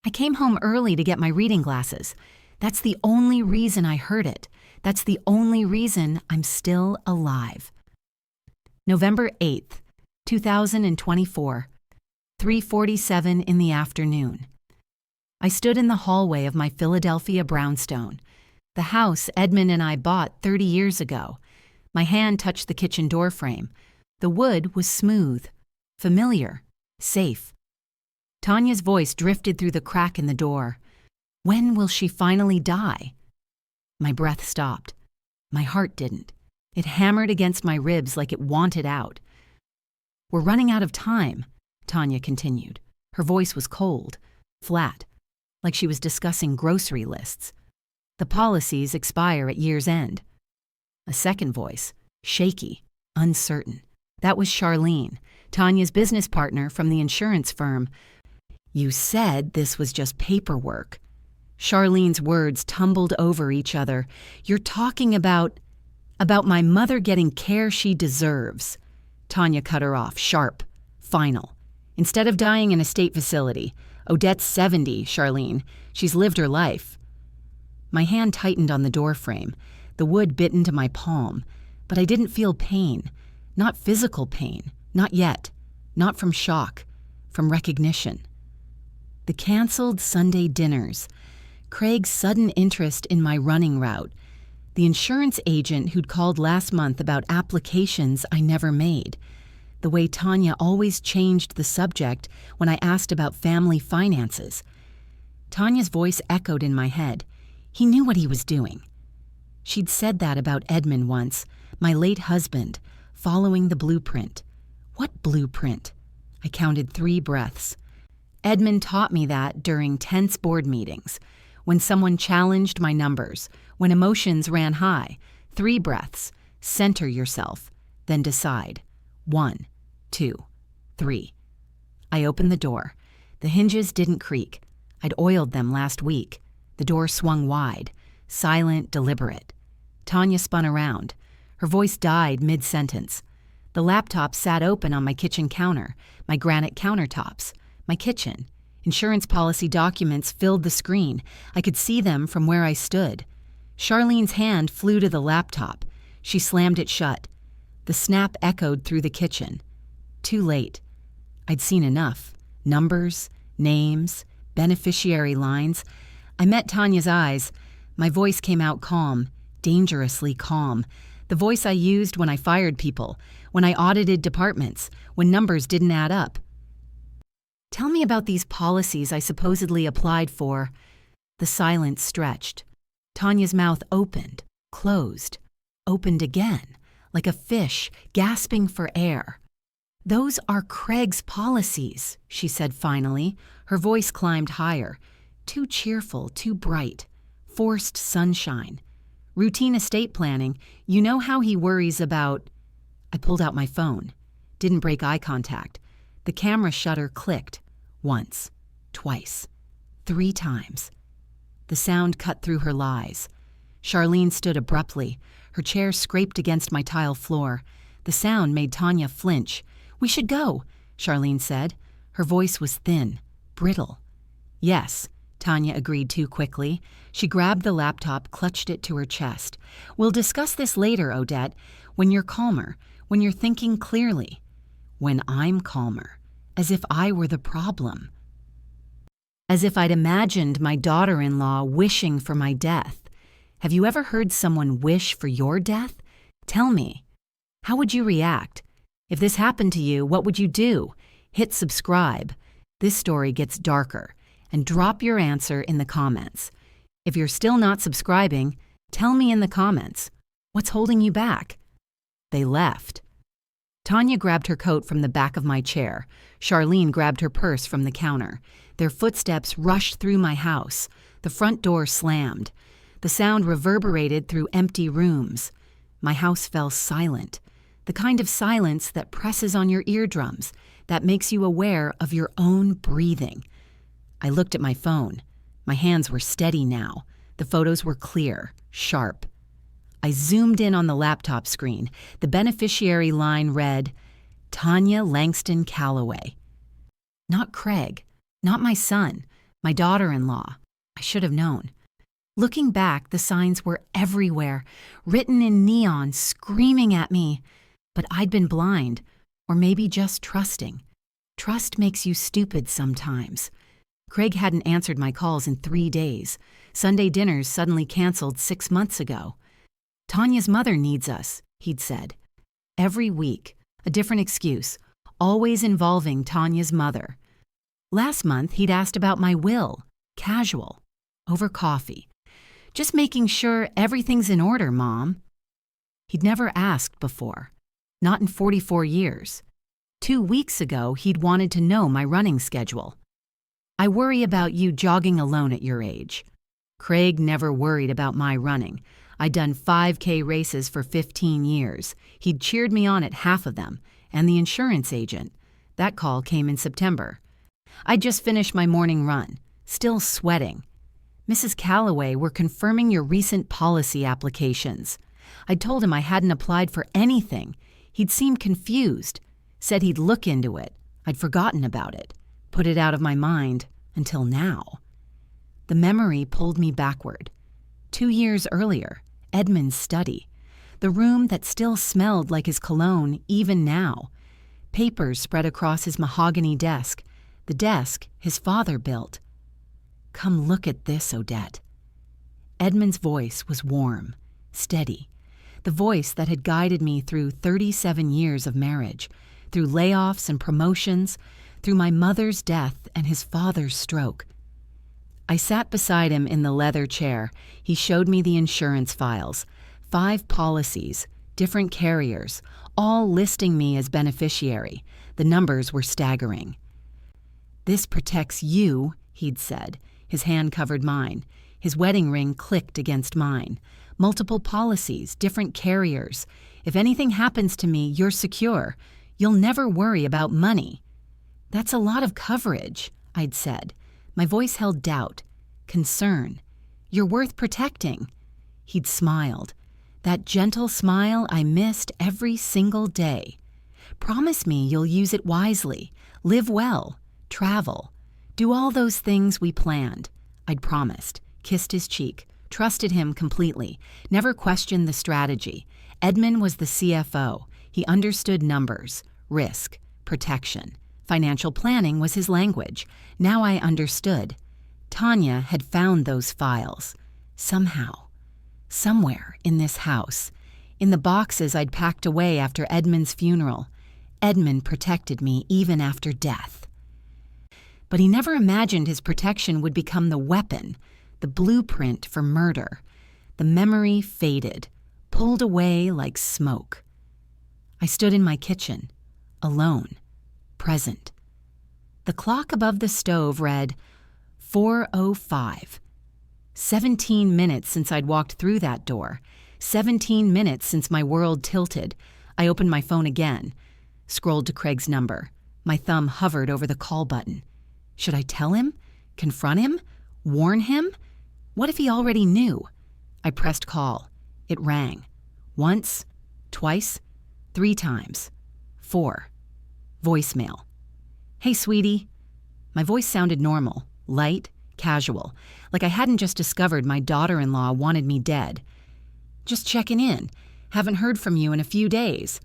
I came home early to get my reading glasses. That's the only reason I heard it. That's the only reason I'm still alive. November 8th, 2024, 3:47 in the afternoon. I stood in the hallway of my Philadelphia brownstone, the house Edmund and I bought 30 years ago. My hand touched the kitchen door frame. The wood was smooth, familiar, safe. Tanya's voice drifted through the crack in the door. When will she finally die? My breath stopped. My heart didn't. It hammered against my ribs like it wanted out. We're running out of time, Tanya continued. Her voice was cold, flat, like she was discussing grocery lists. The policies expire at year's end. A second voice, shaky, uncertain. That was Charlene, Tanya's business partner from the insurance firm. You said this was just paperwork. Charlene's words tumbled over each other. You're talking about my mother getting care she deserves. Tanya cut her off, sharp, final. Instead of dying in a state facility. Odette's 70, Charlene. She's lived her life. My hand tightened on the door frame. The wood bit into my palm, but I didn't feel pain. Not physical pain. Not yet. Not from shock. From recognition. The canceled Sunday dinners. Craig's sudden interest in my running route. The insurance agent who'd called last month about applications I never made. The way Tanya always changed the subject when I asked about family finances. Tanya's voice echoed in my head. He knew what he was doing. She'd said that about Edmund once, my late husband, following the blueprint. What blueprint? I counted 3 breaths. Edmund taught me that during tense board meetings, when someone challenged my numbers, when emotions ran high. 3 breaths. Center yourself, then decide. 1, 2, 3. I opened the door. The hinges didn't creak. I'd oiled them last week. The door swung wide, silent, deliberate. Tanya spun around. Her voice died mid-sentence. The laptop sat open on my kitchen counter, my granite countertops, my kitchen. Insurance policy documents filled the screen. I could see them from where I stood. Charlene's hand flew to the laptop. She slammed it shut. The snap echoed through the kitchen. Too late. I'd seen enough. Numbers, names, beneficiary lines. I met Tanya's eyes. My voice came out calm, dangerously calm. The voice I used when I fired people, when I audited departments, when numbers didn't add up. Tell me about these policies I supposedly applied for. The silence stretched. Tanya's mouth opened, closed, opened again, like a fish gasping for air. Those are Craig's policies, she said finally. Her voice climbed higher. Too cheerful, too bright. Forced sunshine. Routine estate planning. You know how he worries about... I pulled out my phone. Didn't break eye contact. The camera shutter clicked. Once. Twice. 3 times. The sound cut through her lies. Charlene stood abruptly. Her chair scraped against my tile floor. The sound made Tanya flinch. We should go, Charlene said. Her voice was thin, brittle. Yes, Tanya agreed too quickly. She grabbed the laptop, clutched it to her chest. We'll discuss this later, Odette, when you're calmer, when you're thinking clearly. When I'm calmer, as if I were the problem. As if I'd imagined my daughter-in-law wishing for my death. Have you ever heard someone wish for your death? Tell me. How would you react? If this happened to you, what would you do? Hit subscribe. This story gets darker. And drop your answer in the comments. If you're still not subscribing, tell me in the comments. What's holding you back? They left. Tanya grabbed her coat from the back of my chair. Charlene grabbed her purse from the counter. Their footsteps rushed through my house. The front door slammed. The sound reverberated through empty rooms. My house fell silent. The kind of silence that presses on your eardrums, that makes you aware of your own breathing. I looked at my phone. My hands were steady now. The photos were clear, sharp. I zoomed in on the laptop screen. The beneficiary line read, Tanya Langston Calloway. Not Craig, not my son, My daughter-in-law. I should have known. Looking back, the signs were everywhere, written in neon, screaming at me. But I'd been blind, or maybe just trusting. Trust makes you stupid sometimes. Craig hadn't answered my calls in 3 days. Sunday dinners suddenly canceled 6 months ago. Tanya's mother needs us, he'd said. Every week, a different excuse, always involving Tanya's mother. Last month, he'd asked about my will, casual, over coffee. Just making sure everything's in order, Mom. He'd never asked before, not in 44 years. 2 weeks ago, he'd wanted to know my running schedule. I worry about you jogging alone at your age. Craig never worried about my running. I'd done 5K races for 15 years. He'd cheered me on at half of them, and the insurance agent. That call came in September. I'd just finished my morning run, still sweating. Mrs. Calloway, we're confirming your recent policy applications. I told him I hadn't applied for anything. He'd seemed confused, said he'd look into it. I'd forgotten about it, put it out of my mind until now. The memory pulled me backward. 2 years earlier, Edmund's study. The room that still smelled like his cologne even now. Papers spread across his mahogany desk, the desk his father built. Come look at this, Odette. Edmund's voice was warm, steady. The voice that had guided me through 37 years of marriage, through layoffs and promotions, through my mother's death and his father's stroke. I sat beside him in the leather chair. He showed me the insurance files, 5 policies, different carriers, all listing me as beneficiary. The numbers were staggering. This protects you, he'd said. His hand covered mine. His wedding ring clicked against mine. Multiple policies, different carriers. If anything happens to me, you're secure. You'll never worry about money. That's a lot of coverage, I'd said. My voice held doubt, concern. You're worth protecting. He'd smiled. That gentle smile I missed every single day. Promise me you'll use it wisely, live well, travel, do all those things we planned. I'd promised, kissed his cheek, trusted him completely, never questioned the strategy. Edmund was the CFO. He understood numbers, risk, protection. Financial planning was his language. Now I understood. Tanya had found those files. Somehow. Somewhere in this house. In the boxes I'd packed away after Edmund's funeral. Edmund protected me even after death. But he never imagined his protection would become the weapon, the blueprint for murder. The memory faded, pulled away like smoke. I stood in my kitchen, alone. Present. The clock above the stove read 4:05. 17 minutes since I'd walked through that door. 17 minutes since my world tilted. I opened my phone again, scrolled to Craig's number. My thumb hovered over the call button. Should I tell him? Confront him? Warn him? What if he already knew? I pressed call. It rang. Once, twice, 3 times. 4. Voicemail. Hey, sweetie. My voice sounded normal, light, casual, like I hadn't just discovered my daughter-in-law wanted me dead. Just checking in. Haven't heard from you in a few days.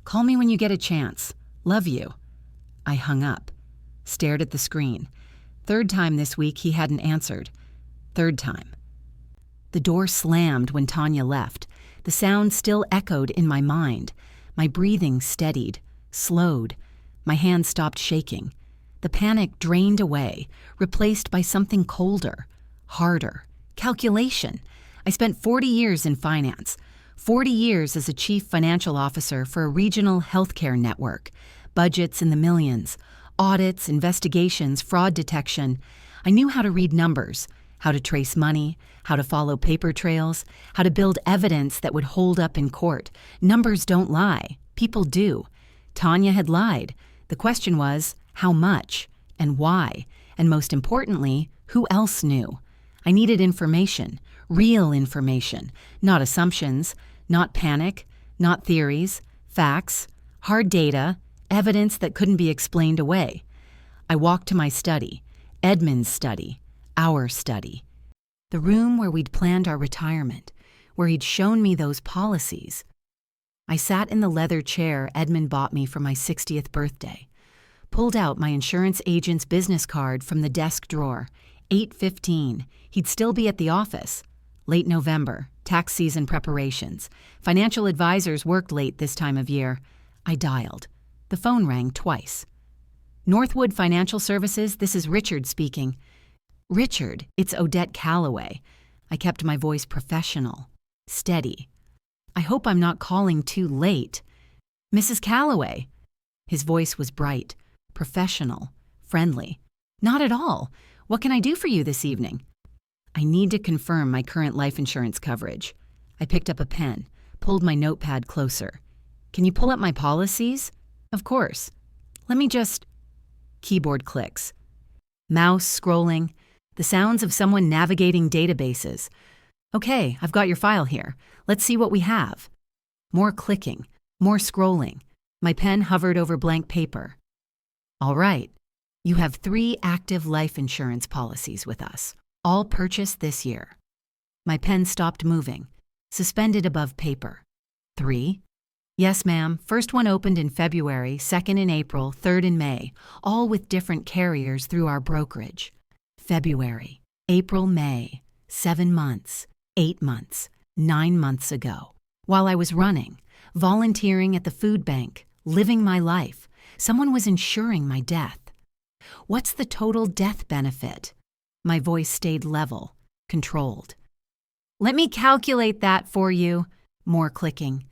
Call me when you get a chance. Love you. I hung up, stared at the screen. 3rd time this week he hadn't answered. 3rd time. The door slammed when Tanya left. The sound still echoed in my mind. My breathing steadied, slowed. My hands stopped shaking. The panic drained away, replaced by something colder, harder. Calculation. I spent 40 years in finance, 40 years as a chief financial officer for a regional healthcare network, budgets in the millions, audits, investigations, fraud detection. I knew how to read numbers, how to trace money, how to follow paper trails, how to build evidence that would hold up in court. Numbers don't lie. People do. Tanya had lied. The question was, how much and why? And most importantly, who else knew? I needed information, real information, not assumptions, not panic, not theories, facts, hard data, evidence that couldn't be explained away. I walked to my study. Edmund's study, our study. The room where we'd planned our retirement, where he'd shown me those policies. I sat in the leather chair Edmund bought me for my 60th birthday, pulled out my insurance agent's business card from the desk drawer. 8:15. He'd still be at the office. Late November, tax season preparations. Financial advisors worked late this time of year. I dialed. The phone rang twice. Northwood Financial Services, this is Richard speaking. Richard, it's Odette Calloway. I kept my voice professional, steady. I hope I'm not calling too late. Mrs. Calloway. His voice was bright, professional, friendly. Not at all. What can I do for you this evening? I need to confirm my current life insurance coverage. I picked up a pen, pulled my notepad closer. Can you pull up my policies? Of course. Let me just... Keyboard clicks. Mouse scrolling. The sounds of someone navigating databases. Okay, I've got your file here. Let's see what we have. More clicking, more scrolling. My pen hovered over blank paper. All right. You have 3 active life insurance policies with us, all purchased this year. My pen stopped moving, suspended above paper. 3? Yes, ma'am. First one opened in February, second in April, third in May, all with different carriers through our brokerage. February, April, May, 7 months, 8 months, 9 months ago. While I was running, volunteering at the food bank, living my life, someone was insuring my death. What's the total death benefit? My voice stayed level, controlled. Let me calculate that for you. More clicking.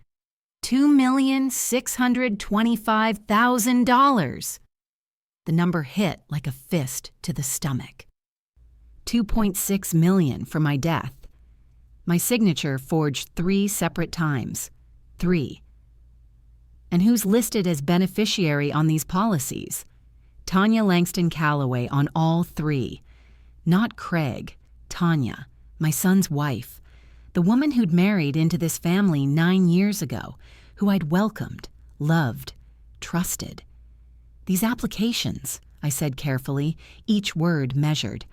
$2,625,000. The number hit like a fist to the stomach. $2.6 million for my death. My signature forged 3 separate times. 3. And who's listed as beneficiary on these policies? Tanya Langston Calloway on all 3. Not Craig, Tanya, my son's wife, the woman who'd married into this family 9 years ago, who I'd welcomed, loved, trusted. These applications, I said carefully, each word measured.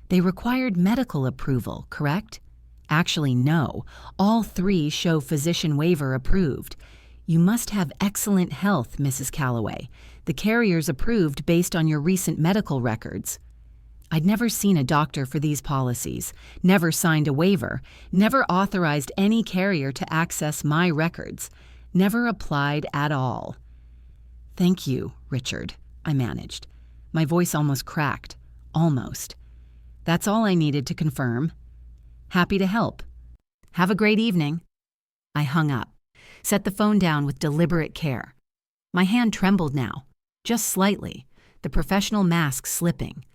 They required medical approval, correct? Actually, no. All 3 show physician waiver approved. You must have excellent health, Mrs. Calloway. The carrier's approved based on your recent medical records. I'd never seen a doctor for these policies, never signed a waiver, never authorized any carrier to access my records, never applied at all. Thank you, Richard, I managed. My voice almost cracked. Almost. That's all I needed to confirm. Happy to help. Have a great evening. I hung up, set the phone down with deliberate care. My hand trembled now, just slightly, the professional mask slipping.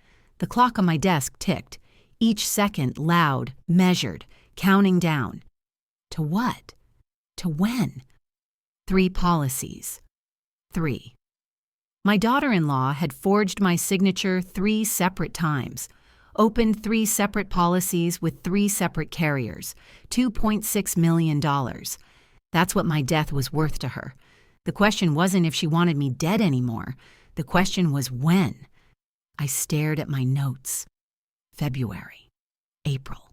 The clock on my desk ticked, each second loud, measured, counting down. To what? To when? 3 policies. 3. My daughter-in-law had forged my signature 3 separate times, opened 3 separate policies with 3 separate carriers, $2.6 million. That's what my death was worth to her. The question wasn't if she wanted me dead anymore. The question was when. I stared at my notes. February, April,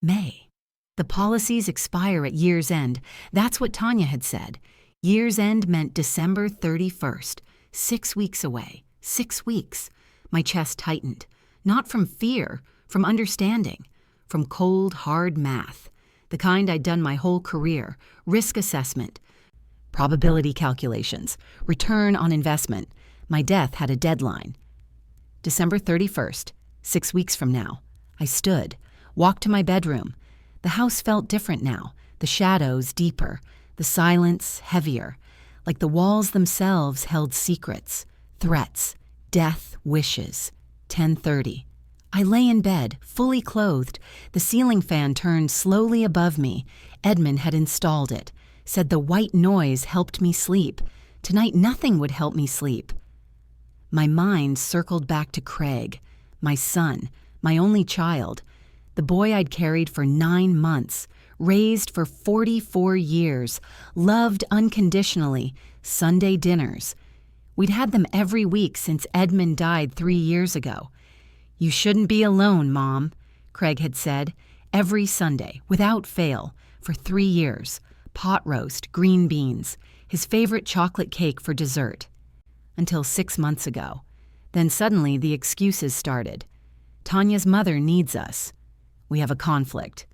May. The policies expire at year's end. That's what Tanya had said. Year's end meant December 31st, 6 weeks away. 6 weeks. My chest tightened. Not from fear, from understanding, from cold, hard math. The kind I'd done my whole career. Risk assessment, probability calculations, return on investment. My death had a deadline. December 31st, 6 weeks from now. I stood, walked to my bedroom. The house felt different now, the shadows deeper, the silence heavier, like the walls themselves held secrets, threats, death wishes. 10:30. I lay in bed, fully clothed. The ceiling fan turned slowly above me. Edmund had installed it, said the white noise helped me sleep. Tonight nothing would help me sleep. My mind circled back to Craig, my son, my only child, the boy I'd carried for 9 months, raised for 44 years, loved unconditionally, Sunday dinners. We'd had them every week since Edmund died 3 years ago. You shouldn't be alone, Mom, Craig had said, every Sunday, without fail, for 3 years. Pot roast, green beans, his favorite chocolate cake for dessert. Until 6 months ago. Then suddenly the excuses started. Tanya's mother needs us. We have a conflict.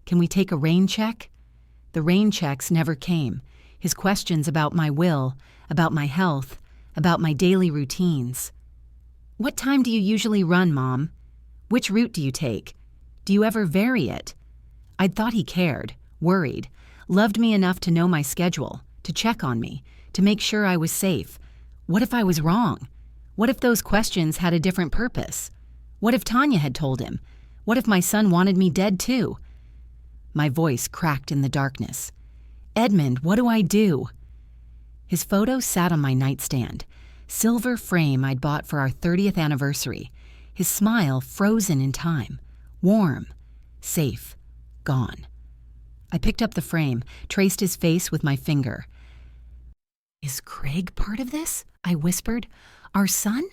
Can we take a rain check? The rain checks never came. His questions about my will, about my health, about my daily routines. What time do you usually run, Mom? Which route do you take? Do you ever vary it? I'd thought he cared, worried, loved me enough to know my schedule, to check on me, to make sure I was safe. What if I was wrong? What if those questions had a different purpose? What if Tanya had told him? What if my son wanted me dead too? My voice cracked in the darkness. Edmund, what do I do? His photo sat on my nightstand, silver frame I'd bought for our 30th anniversary, his smile frozen in time, warm, safe, gone. I picked up the frame, traced his face with my finger. Is Craig part of this? I whispered. Our son?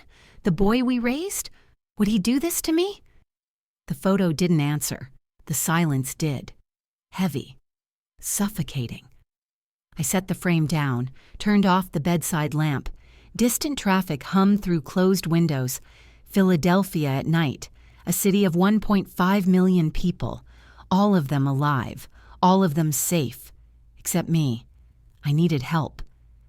The boy we raised? Would he do this to me? The photo didn't answer. The silence did. Heavy. Suffocating. I set the frame down, turned off the bedside lamp. Distant traffic hummed through closed windows. Philadelphia at night, a city of 1.5 million people, all of them alive, all of them safe, except me. I needed help.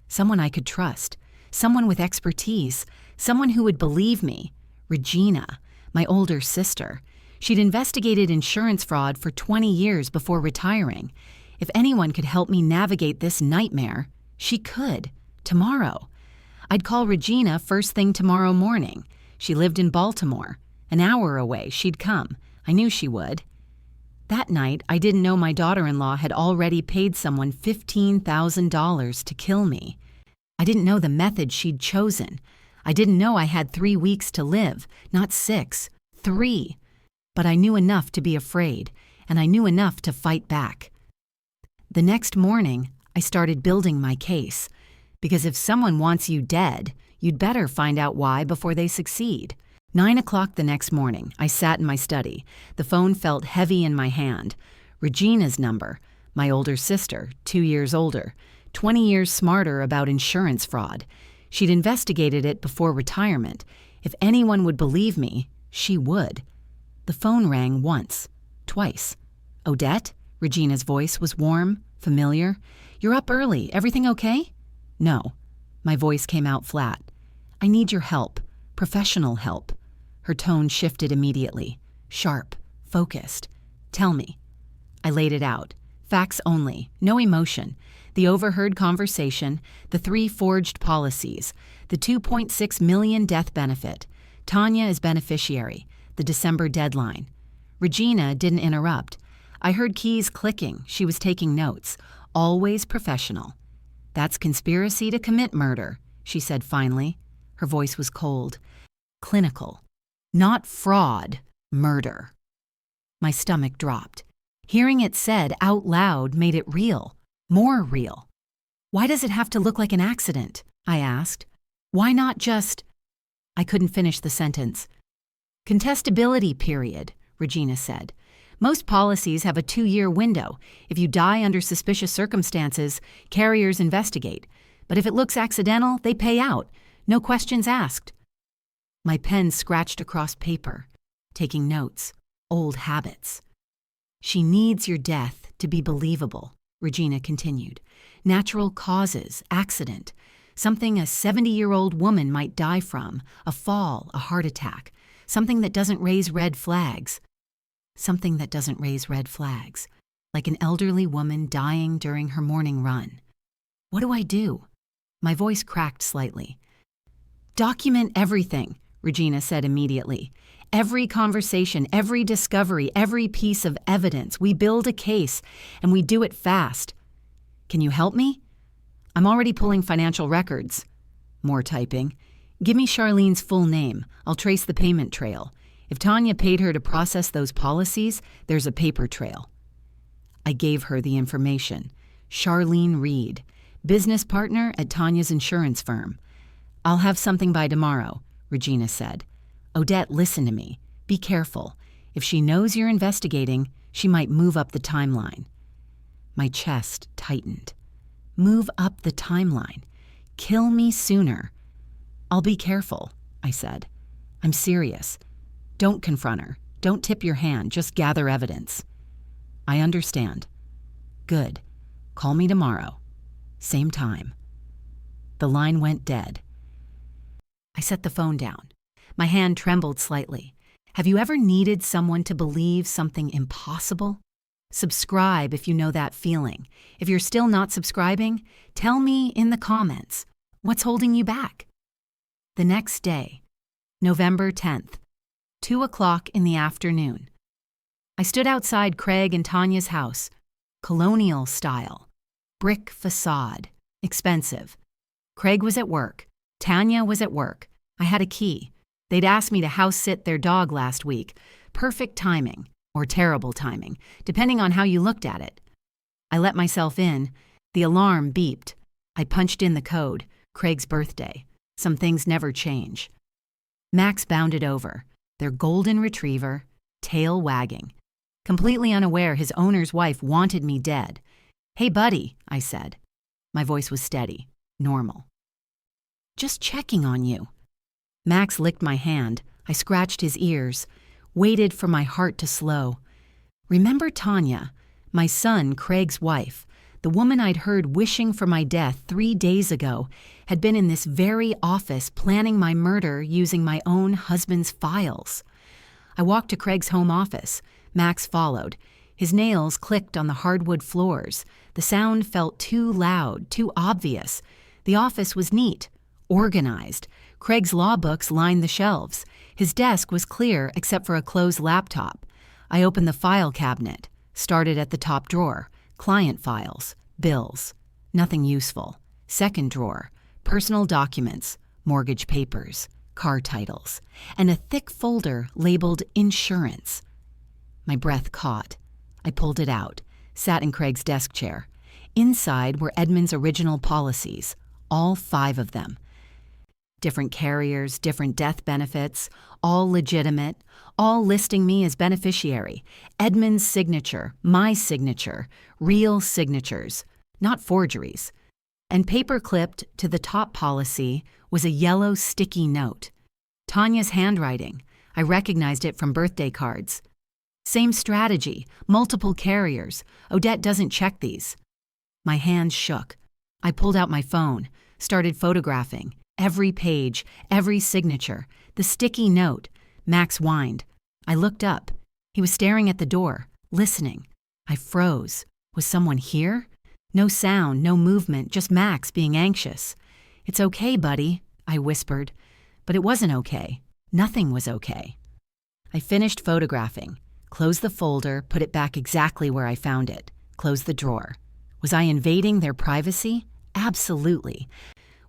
Someone I could trust, someone with expertise, someone who would believe me. Regina, my older sister. She'd investigated insurance fraud for 20 years before retiring. If anyone could help me navigate this nightmare, she could, tomorrow. I'd call Regina first thing tomorrow morning. She lived in Baltimore. An hour away, she'd come. I knew she would. That night, I didn't know my daughter-in-law had already paid someone $15,000 to kill me. I didn't know the method she'd chosen. I didn't know I had 3 weeks to live, not 6, 3. But I knew enough to be afraid, and I knew enough to fight back. The next morning, I started building my case, because if someone wants you dead, you'd better find out why before they succeed. 9 o'clock the next morning, I sat in my study. The phone felt heavy in my hand. Regina's number, my older sister, 2 years older, 20 years smarter about insurance fraud. She'd investigated it before retirement. If anyone would believe me, she would. The phone rang once, twice. Odette? Regina's voice was warm, familiar. You're up early. Everything okay? No. My voice came out flat. I need your help. Professional help. Her tone shifted immediately. Sharp. Focused. Tell me. I laid it out. Facts only. No emotion. The overheard conversation, the 3 forged policies, the $2.6 million death benefit. Tanya is beneficiary. The December deadline. Regina didn't interrupt. I heard keys clicking. She was taking notes. Always professional. That's conspiracy to commit murder, she said finally. Her voice was cold. Clinical. Not fraud. Murder. My stomach dropped. Hearing it said out loud made it real. More real. Why does it have to look like an accident? I asked. Why not just... I couldn't finish the sentence. Contestability period, Regina said. Most policies have a 2-year window. If you die under suspicious circumstances, carriers investigate. But if it looks accidental, they pay out. No questions asked. My pen scratched across paper, taking notes, old habits. She needs your death to be believable, Regina continued. Natural causes, accident, something a 70-year-old woman might die from, a fall, a heart attack. Something that doesn't raise red flags. Something that doesn't raise red flags. Like an elderly woman dying during her morning run. What do I do? My voice cracked slightly. Document everything, Regina said immediately. Every conversation, every discovery, every piece of evidence. We build a case, and we do it fast. Can you help me? I'm already pulling financial records. More typing. Give me Charlene's full name. I'll trace the payment trail. If Tanya paid her to process those policies, there's a paper trail. I gave her the information. Charlene Reed, business partner at Tanya's insurance firm. I'll have something by tomorrow, Regina said. Odette, listen to me. Be careful. If she knows you're investigating, she might move up the timeline." My chest tightened. Move up the timeline. Kill me sooner. "I'll be careful," I said. "I'm serious. Don't confront her. Don't tip your hand. Just gather evidence." "I understand." "Good. Call me tomorrow. Same time." The line went dead. I set the phone down. My hand trembled slightly. Have you ever needed someone to believe something impossible? Subscribe if you know that feeling. If you're still not subscribing, tell me in the comments. What's holding you back? The next day, November 10th, 2 o'clock in the afternoon. I stood outside Craig and Tanya's house. Colonial style. Brick facade. Expensive. Craig was at work. Tanya was at work. I had a key. They'd asked me to house sit their dog last week. Perfect timing, or terrible timing, depending on how you looked at it. I let myself in. The alarm beeped. I punched in the code. Craig's birthday. Some things never change. Max bounded over, their golden retriever, tail wagging. Completely unaware his owner's wife wanted me dead. "Hey, buddy," I said. My voice was steady, normal. "Just checking on you." Max licked my hand. I scratched his ears, waited for my heart to slow. Remember Tanya, my son Craig's wife, the woman I'd heard wishing for my death 3 days ago, had been in this very office planning my murder using my own husband's files. I walked to Craig's home office. Max followed. His nails clicked on the hardwood floors. The sound felt too loud, too obvious. The office was neat, organized. Craig's law books lined the shelves. His desk was clear except for a closed laptop. I opened the file cabinet, started at the top drawer. Client files, bills, nothing useful. Second drawer, personal documents, mortgage papers, car titles, and a thick folder labeled insurance. My breath caught. I pulled it out, sat in Craig's desk chair. Inside were Edmund's original policies, all 5 of them. Different carriers, different death benefits, all legitimate, all listing me as beneficiary. Edmund's signature, my signature, real signatures, not forgeries. And paper-clipped to the top policy was a yellow sticky note. Tanya's handwriting. I recognized it from birthday cards. Same strategy, multiple carriers. Odette doesn't check these. My hands shook. I pulled out my phone, started photographing. Every page, every signature, the sticky note. Max whined. I looked up. He was staring at the door, listening. I froze. Was someone here? No sound, no movement, just Max being anxious. "It's okay, buddy," I whispered. But it wasn't okay. Nothing was okay. I finished photographing, closed the folder, put it back exactly where I found it, closed the drawer. Was I invading their privacy? Absolutely.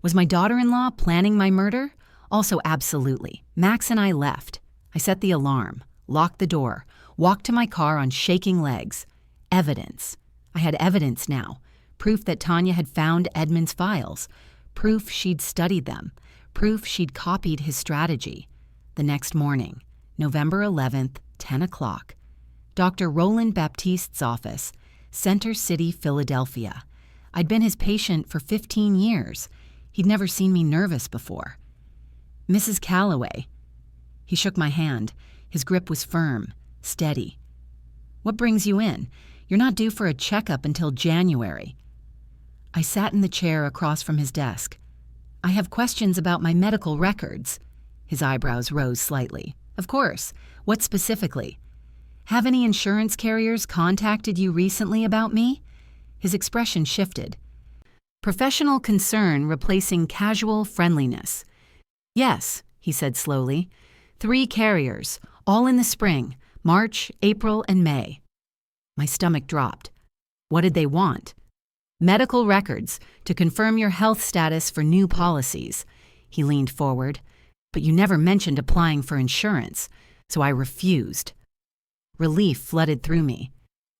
Was my daughter-in-law planning my murder? Also absolutely. Max and I left. I set the alarm, locked the door, walked to my car on shaking legs. Evidence. I had evidence now. Proof that Tanya had found Edmund's files. Proof she'd studied them. Proof she'd copied his strategy. The next morning, November 11th, 10 o'clock. Dr. Roland Baptiste's office, Center City, Philadelphia. I'd been his patient for 15 years. He'd never seen me nervous before. "Mrs. Calloway." He shook my hand. His grip was firm, steady. "What brings you in? You're not due for a checkup until January." I sat in the chair across from his desk. "I have questions about my medical records." His eyebrows rose slightly. "Of course. What specifically? Have any insurance carriers contacted you recently about me?" His expression shifted. Professional concern replacing casual friendliness. "Yes," he said slowly. 3 carriers, all in the spring, March, April, and May." My stomach dropped. What did they want? "Medical records to confirm your health status for new policies." He leaned forward. "But you never mentioned applying for insurance, so I refused." Relief flooded through me.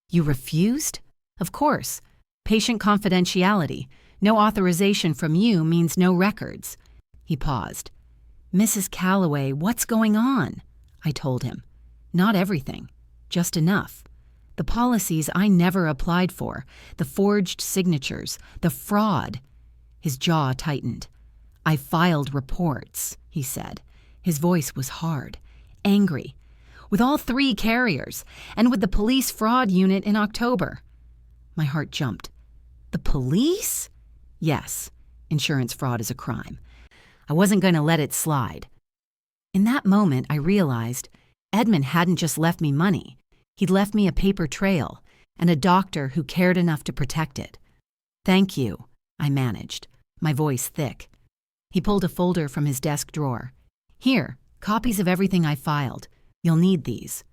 "You refused?" "Of course. Patient confidentiality. No authorization from you means no records." He paused. "Mrs. Calloway, what's going on?" I told him. Not everything, just enough. The policies I never applied for, the forged signatures, the fraud. His jaw tightened. I filed reports, he said. His voice was hard, angry. With all 3 carriers, and with the police fraud unit in October. My heart jumped. The police? Yes, insurance fraud is a crime. I wasn't going to let it slide. In that moment, I realized Edmund hadn't just left me money. He'd left me a paper trail and a doctor who cared enough to protect it. Thank you, I managed, my voice thick. He pulled a folder from his desk drawer. Here, copies of everything I filed. You'll need these.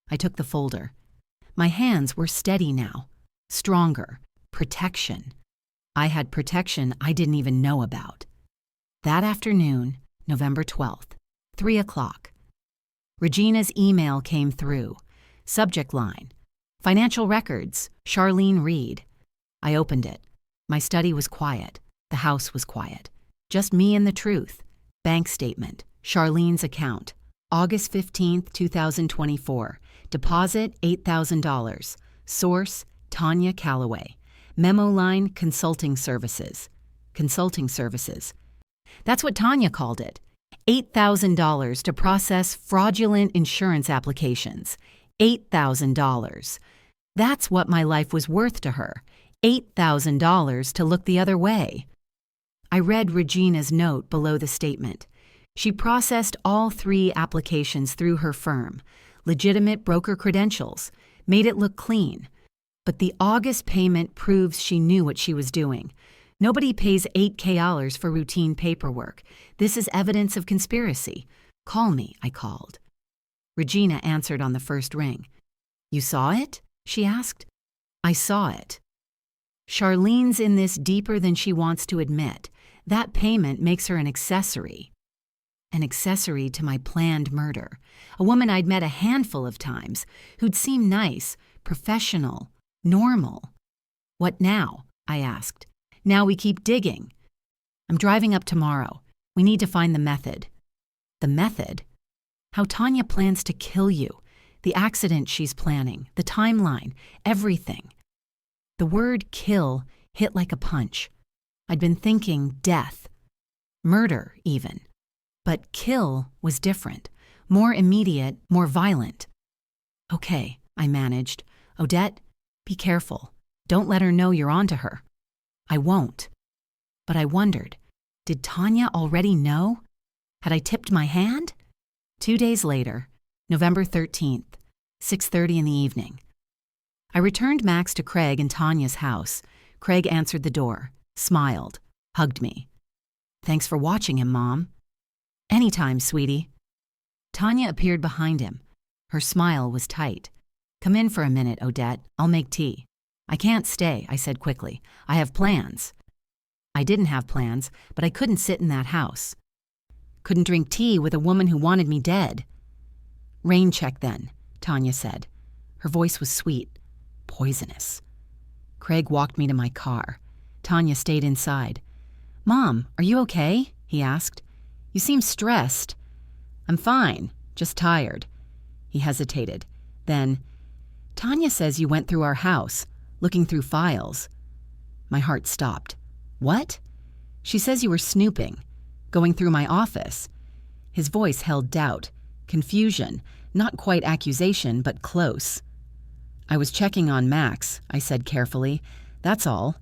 I took the folder. My hands were steady now, stronger, protection. I had protection I didn't even know about. That afternoon, November 12th, 3 o'clock. Regina's email came through. Subject line, Financial Records, Charlene Reed. I opened it. My study was quiet. The house was quiet. Just me and the truth. Bank statement, Charlene's account. August 15th, 2024. Deposit $8,000. Source, Tanya Calloway. Memo line, Consulting Services. Consulting Services. That's what Tanya called it. $8,000 to process fraudulent insurance applications. $8,000. That's what my life was worth to her. $8,000 to look the other way. I read Regina's note below the statement. She processed all 3 applications through her firm, legitimate broker credentials, made it look clean. But the August payment proves she knew what she was doing. Nobody pays $8,000 for routine paperwork. This is evidence of conspiracy. Call me, I called. Regina answered on the first ring. You saw it? She asked. I saw it. Charlene's in this deeper than she wants to admit. That payment makes her an accessory. An accessory to my planned murder. A woman I'd met a handful of times, who'd seemed nice, professional, normal. What now? I asked. Now we keep digging. I'm driving up tomorrow. We need to find the method. The method? How Tanya plans to kill you. The accident she's planning. The timeline. Everything. The word kill hit like a punch. I'd been thinking death. Murder, even. But kill was different. More immediate, more violent. Okay, I managed. Odette, be careful. Don't let her know you're onto her. I won't. But I wondered, did Tanya already know? Had I tipped my hand? 2 days later, November 13th, 6:30 in the evening. I returned Max to Craig and Tanya's house. Craig answered the door, smiled, hugged me. Thanks for watching him, Mom. Anytime, sweetie. Tanya appeared behind him. Her smile was tight. Come in for a minute, Odette. I'll make tea. I can't stay, I said quickly. I have plans. I didn't have plans, but I couldn't sit in that house. Couldn't drink tea with a woman who wanted me dead. Rain check then, Tanya said. Her voice was sweet, poisonous. Craig walked me to my car. Tanya stayed inside. Mom, are you okay? He asked. You seem stressed. I'm fine, just tired. He hesitated. Then, Tanya says you went through our house, looking through files. My heart stopped. What? She says you were snooping, going through my office. His voice held doubt, confusion, not quite accusation, but close. I was checking on Max, I said carefully. That's all.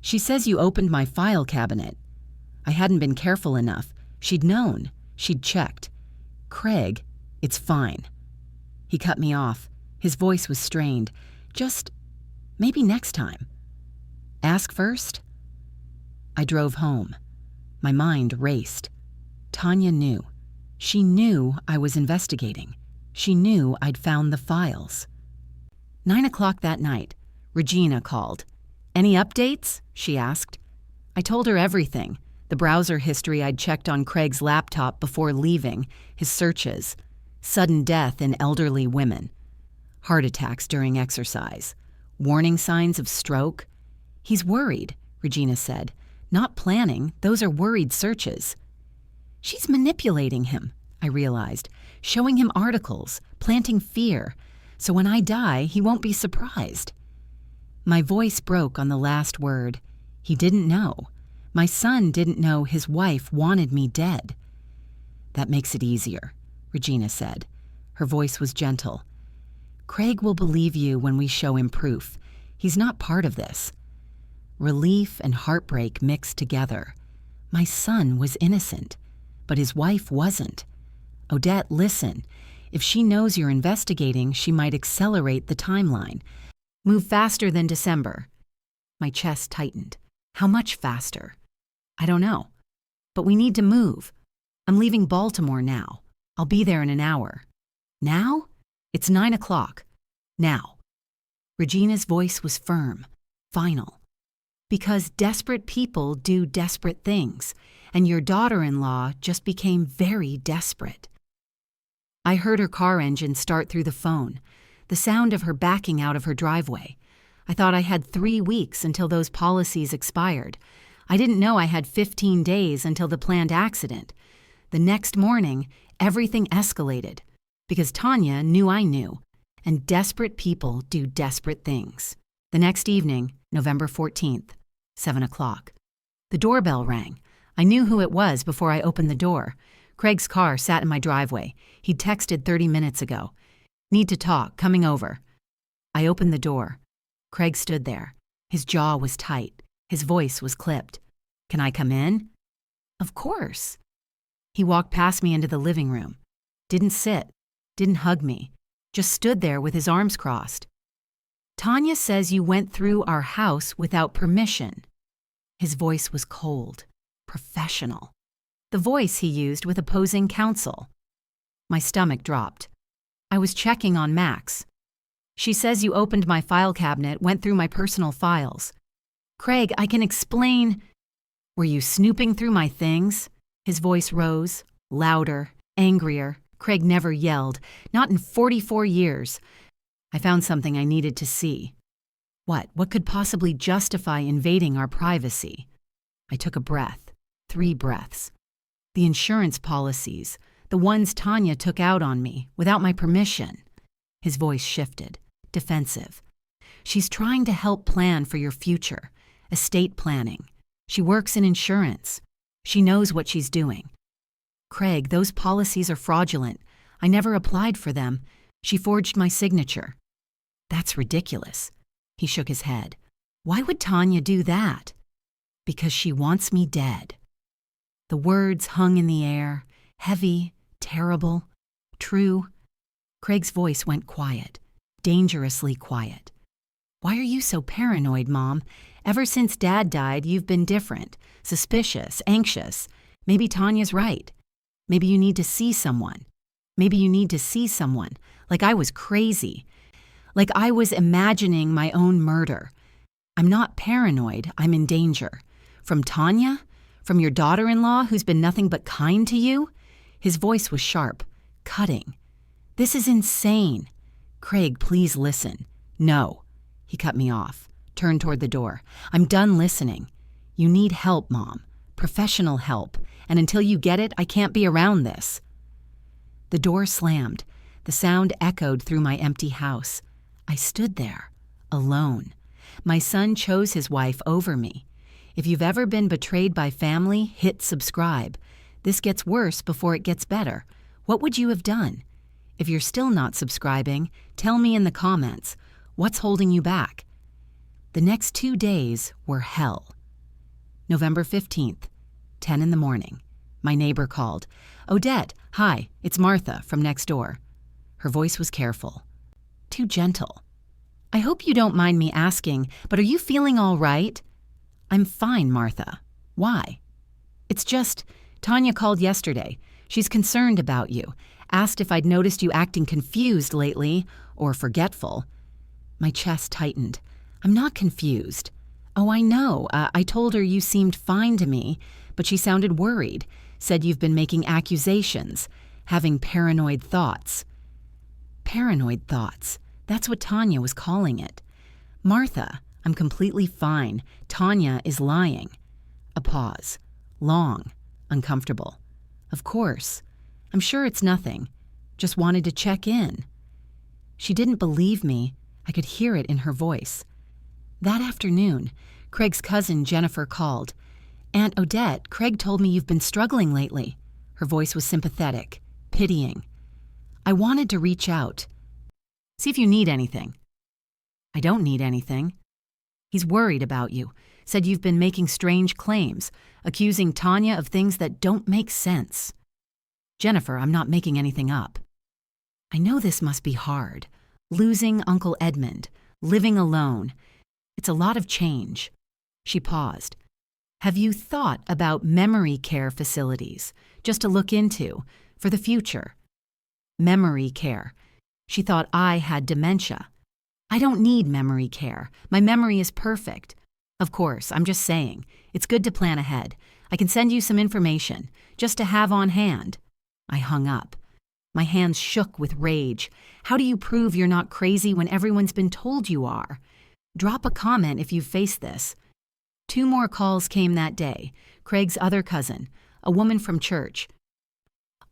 She says you opened my file cabinet. I hadn't been careful enough. She'd known. She'd checked. Craig, it's fine. He cut me off. His voice was strained. Just maybe next time. Ask first? I drove home. My mind raced. Tanya knew. She knew I was investigating. She knew I'd found the files. 9 o'clock that night, Regina called. Any updates? She asked. I told her everything. The browser history I'd checked on Craig's laptop before leaving, his searches, sudden death in elderly women, heart attacks during exercise, warning signs of stroke. He's worried, Regina said. Not planning, those are worried searches. She's manipulating him, I realized, showing him articles, planting fear, so when I die, he won't be surprised. My voice broke on the last word. He didn't know. My son didn't know his wife wanted me dead. That makes it easier, Regina said. Her voice was gentle. Craig will believe you when we show him proof. He's not part of this. Relief and heartbreak mixed together. My son was innocent, but his wife wasn't. Odette, listen. If she knows you're investigating, she might accelerate the timeline. Move faster than December. My chest tightened. How much faster? I don't know. But we need to move. I'm leaving Baltimore now. I'll be there in an hour. Now? It's 9 o'clock. Now. Regina's voice was firm, final. Because desperate people do desperate things, and your daughter-in-law just became very desperate. I heard her car engine start through the phone, the sound of her backing out of her driveway. I thought I had 3 weeks until those policies expired. I didn't know I had 15 days until the planned accident. The next morning, everything escalated, because Tanya knew I knew, and desperate people do desperate things. The next evening, November 14th, 7 o'clock. The doorbell rang. I knew who it was before I opened the door. Craig's car sat in my driveway. He'd texted 30 minutes ago. Need to talk, coming over. I opened the door. Craig stood there. His jaw was tight. His voice was clipped. Can I come in? Of course. He walked past me into the living room. Didn't sit. Didn't hug me. Just stood there with his arms crossed. Tanya says you went through our house without permission. His voice was cold, professional. The voice he used with opposing counsel. My stomach dropped. I was checking on Max. She says you opened my file cabinet, went through my personal files. Craig, I can explain. Were you snooping through my things? His voice rose, louder, angrier. Craig never yelled, not in 44 years. I found something I needed to see. What? What could possibly justify invading our privacy? I took a breath, 3 breaths. The insurance policies, the ones Tanya took out on me, without my permission. His voice shifted, defensive. She's trying to help plan for your future, estate planning. She works in insurance. She knows what she's doing. Craig, those policies are fraudulent. I never applied for them. She forged my signature. That's ridiculous. He shook his head. Why would Tanya do that? Because she wants me dead. The words hung in the air, heavy, terrible, true. Craig's voice went quiet, dangerously quiet. Why are you so paranoid, Mom? Ever since Dad died, you've been different, suspicious, anxious. Maybe Tanya's right. Maybe you need to see someone. Maybe you need to see someone, like I was crazy, like I was imagining my own murder. I'm not paranoid, I'm in danger. From Tanya? From your daughter-in-law who's been nothing but kind to you? His voice was sharp, cutting. This is insane. Craig, please listen. No. He cut me off, turned toward the door. I'm done listening. You need help, Mom. Professional help. And until you get it, I can't be around this. The door slammed. The sound echoed through my empty house. I stood there, alone. My son chose his wife over me. If you've ever been betrayed by family, hit subscribe. This gets worse before it gets better. What would you have done? If you're still not subscribing, tell me in the comments. What's holding you back? The next 2 days were hell. November 15th, 10 in the morning. My neighbor called. Odette, hi, it's Martha from next door. Her voice was careful, too gentle. I hope you don't mind me asking, but are you feeling all right? I'm fine, Martha. Why? It's just, Tanya called yesterday. She's concerned about you. Asked if I'd noticed you acting confused lately, or forgetful. My chest tightened. I'm not confused. Oh, I know. I told her you seemed fine to me, but she sounded worried. Said you've been making accusations, having paranoid thoughts. Paranoid thoughts. That's what Tanya was calling it. Martha, I'm completely fine. Tanya is lying. A pause. Long. Uncomfortable. Of course. I'm sure it's nothing. Just wanted to check in. She didn't believe me. I could hear it in her voice. That afternoon, Craig's cousin Jennifer called. "Aunt Odette, Craig told me you've been struggling lately." Her voice was sympathetic, pitying. I wanted to reach out. "See if you need anything." "I don't need anything." "He's worried about you. Said you've been making strange claims, accusing Tanya of things that don't make sense." "Jennifer, I'm not making anything up." "I know this must be hard. Losing Uncle Edmund, living alone. It's a lot of change." She paused. "Have you thought about memory care facilities, just to look into, for the future?" Memory care. She thought I had dementia. "I don't need memory care. My memory is perfect." "Of course, I'm just saying. It's good to plan ahead. I can send you some information, just to have on hand." I hung up. My hands shook with rage. How do you prove you're not crazy when everyone's been told you are? Drop a comment if you've faced this. 2 more calls came that day. Craig's other cousin, a woman from church.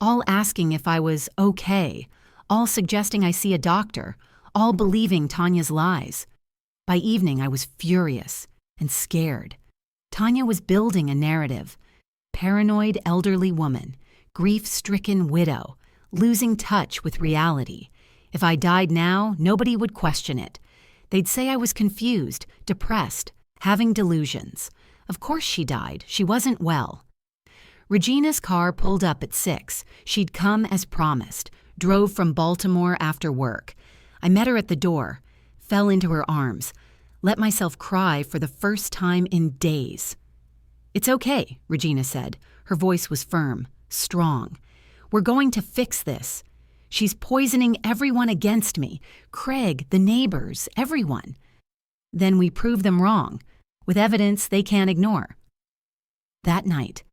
All asking if I was okay. All suggesting I see a doctor. All believing Tanya's lies. By evening, I was furious and scared. Tanya was building a narrative. Paranoid elderly woman, grief-stricken widow, losing touch with reality. If I died now, nobody would question it. They'd say I was confused, depressed, having delusions. Of course she died. She wasn't well. Regina's car pulled up at 6. She'd come as promised, drove from Baltimore after work. I met her at the door, fell into her arms, let myself cry for the first time in days. "It's okay," Regina said. Her voice was firm, strong. "We're going to fix this. She's poisoning everyone against me. Craig, the neighbors, everyone." Then we prove them wrong, with evidence they can't ignore. That night,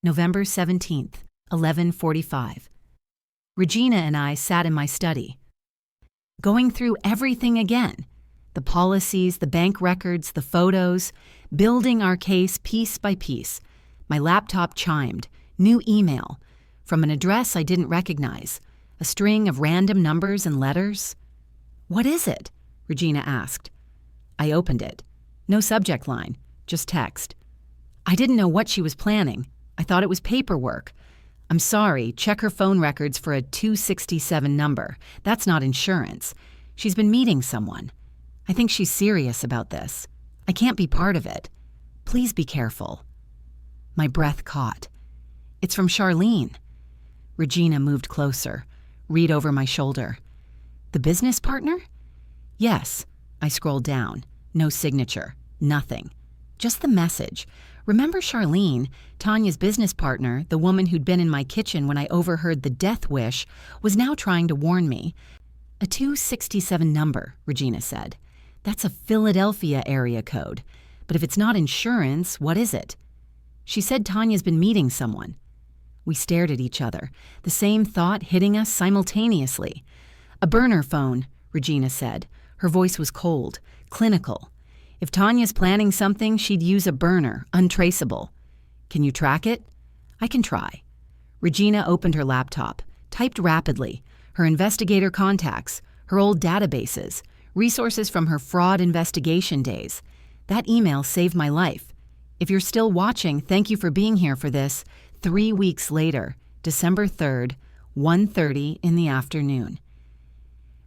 November 17th, 11:45. Regina and I sat in my study, going through everything again. The policies, the bank records, the photos, building our case piece by piece. My laptop chimed. New email. From an address I didn't recognize. A string of random numbers and letters. "What is it?" Regina asked. I opened it. No subject line, just text. I didn't know what she was planning. I thought it was paperwork. "I'm sorry, check her phone records for a 267 number. That's not insurance. She's been meeting someone. I think she's serious about this. I can't be part of it. Please be careful." My breath caught. "It's from Charlene." Regina moved closer, read over my shoulder. "The business partner?" "Yes." I scrolled down. No signature. Nothing. Just the message. "Remember Charlene, Tanya's business partner, the woman who'd been in my kitchen when I overheard the death wish, was now trying to warn me." "A 267 number," Regina said. "That's a Philadelphia area code. But if it's not insurance, what is it?" She said Tanya's been meeting someone. We stared at each other, the same thought hitting us simultaneously. "A burner phone," Regina said. Her voice was cold, clinical. "If Tanya's planning something, she'd use a burner, untraceable." "Can you track it?" "I can try." Regina opened her laptop, typed rapidly. Her investigator contacts, her old databases, resources from her fraud investigation days. That email saved my life. If you're still watching, thank you for being here for this. 3 weeks later, December 3rd, 1:30 in the afternoon.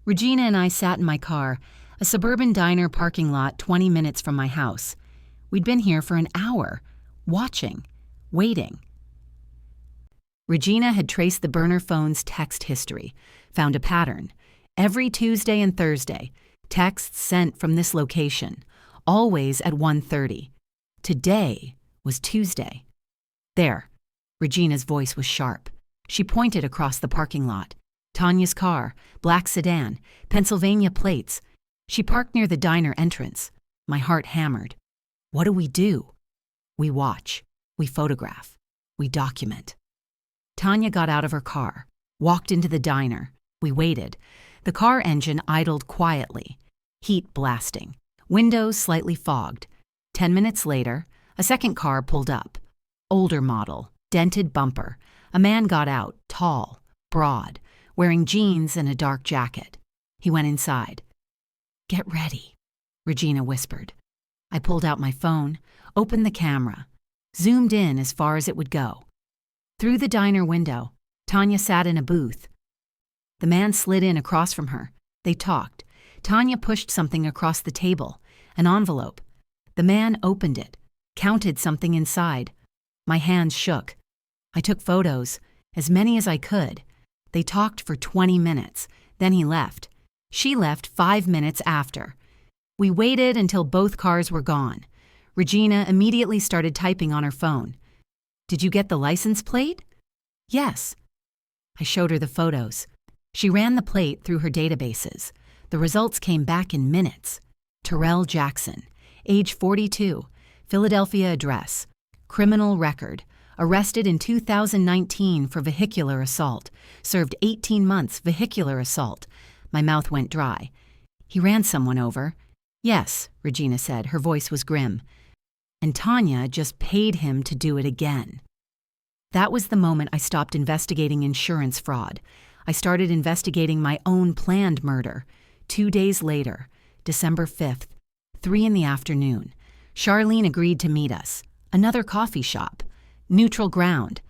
Regina and I sat in my car, a suburban diner parking lot 20 minutes from my house. We'd been here for an hour, watching, waiting. Regina had traced the burner phone's text history, found a pattern. Every Tuesday and Thursday, texts sent from this location, always at 1:30. Today was Tuesday. There, Regina's voice was sharp. She pointed across the parking lot. Tanya's car, black sedan, Pennsylvania plates. She parked near the diner entrance. My heart hammered. What do we do? We watch. We photograph. We document. Tanya got out of her car, walked into the diner. We waited. The car engine idled quietly, heat blasting, windows slightly fogged. 10 minutes later, a second car pulled up. Older model, dented bumper. A man got out, tall, broad, wearing jeans and a dark jacket. He went inside. "Get ready," Regina whispered. I pulled out my phone, opened the camera, zoomed in as far as it would go. Through the diner window, Tanya sat in a booth. The man slid in across from her. They talked. Tanya pushed something across the table, an envelope. The man opened it, counted something inside. My hands shook. I took photos, as many as I could. They talked for 20 minutes. Then he left. She left 5 minutes after. We waited until both cars were gone. Regina immediately started typing on her phone. "Did you get the license plate?" "Yes." I showed her the photos. She ran the plate through her databases. The results came back in minutes. Terrell Jackson, age 42, Philadelphia address, criminal record, arrested in 2019 for vehicular assault, served 18 months vehicular assault. My mouth went dry. "He ran someone over." "Yes," Regina said. Her voice was grim. "And Tanya just paid him to do it again." That was the moment I stopped investigating insurance fraud. I started investigating my own planned murder. 2 days later, December 5th, 3 in the afternoon, Charlene agreed to meet us. Another coffee shop. Neutral ground.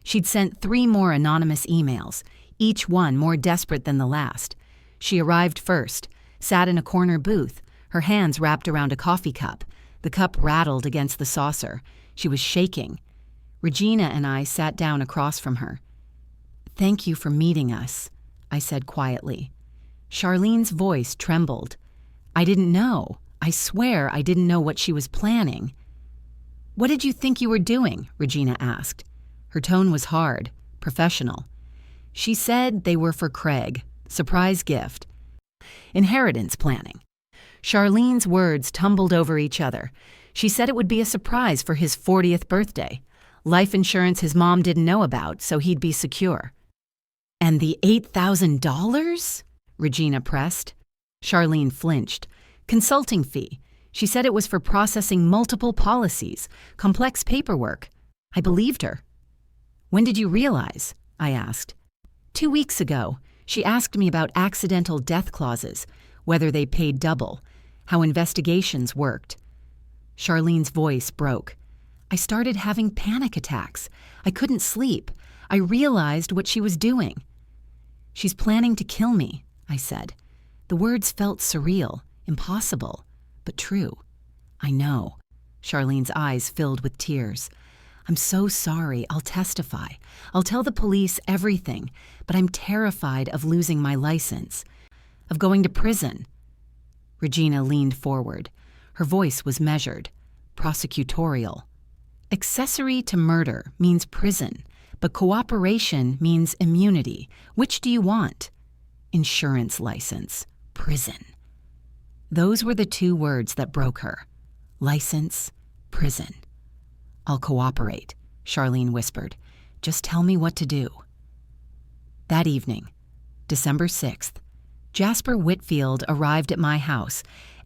She'd sent 3 more anonymous emails, each one more desperate than the last. She arrived first, sat in a corner booth, her hands wrapped around a coffee cup. The cup rattled against the saucer. She was shaking. Regina and I sat down across from her. "Thank you for meeting us," I said quietly. Charlene's voice trembled. "I didn't know. I swear I didn't know what she was planning." "What did you think you were doing?" Regina asked. Her tone was hard, professional. "She said they were for Craig. Surprise gift. Inheritance planning." Charlene's words tumbled over each other. She said it would be a surprise for his 40th birthday. Life insurance his mom didn't know about, so he'd be secure. "And the $8,000? Regina pressed. Charlene flinched. "Consulting fee. She said it was for processing multiple policies, complex paperwork." I believed her. "When did you realize?" I asked. 2 weeks ago. She asked me about accidental death clauses, whether they paid double, how investigations worked. Charlene's voice broke. I started having panic attacks. I couldn't sleep. I realized what she was doing. "She's planning to kill me," I said. The words felt surreal, impossible, but true. "I know." Charlene's eyes filled with tears. "I'm so sorry. I'll testify. I'll tell the police everything, but I'm terrified of losing my license, of going to prison." Regina leaned forward. Her voice was measured, prosecutorial. "Accessory to murder means prison, but cooperation means immunity. Which do you want?" "Insurance license. Prison." Those were the 2 words that broke her. License, prison. "I'll cooperate," Charlene whispered. "Just tell me what to do." That evening, December 6th, Jasper Whitfield arrived at my house,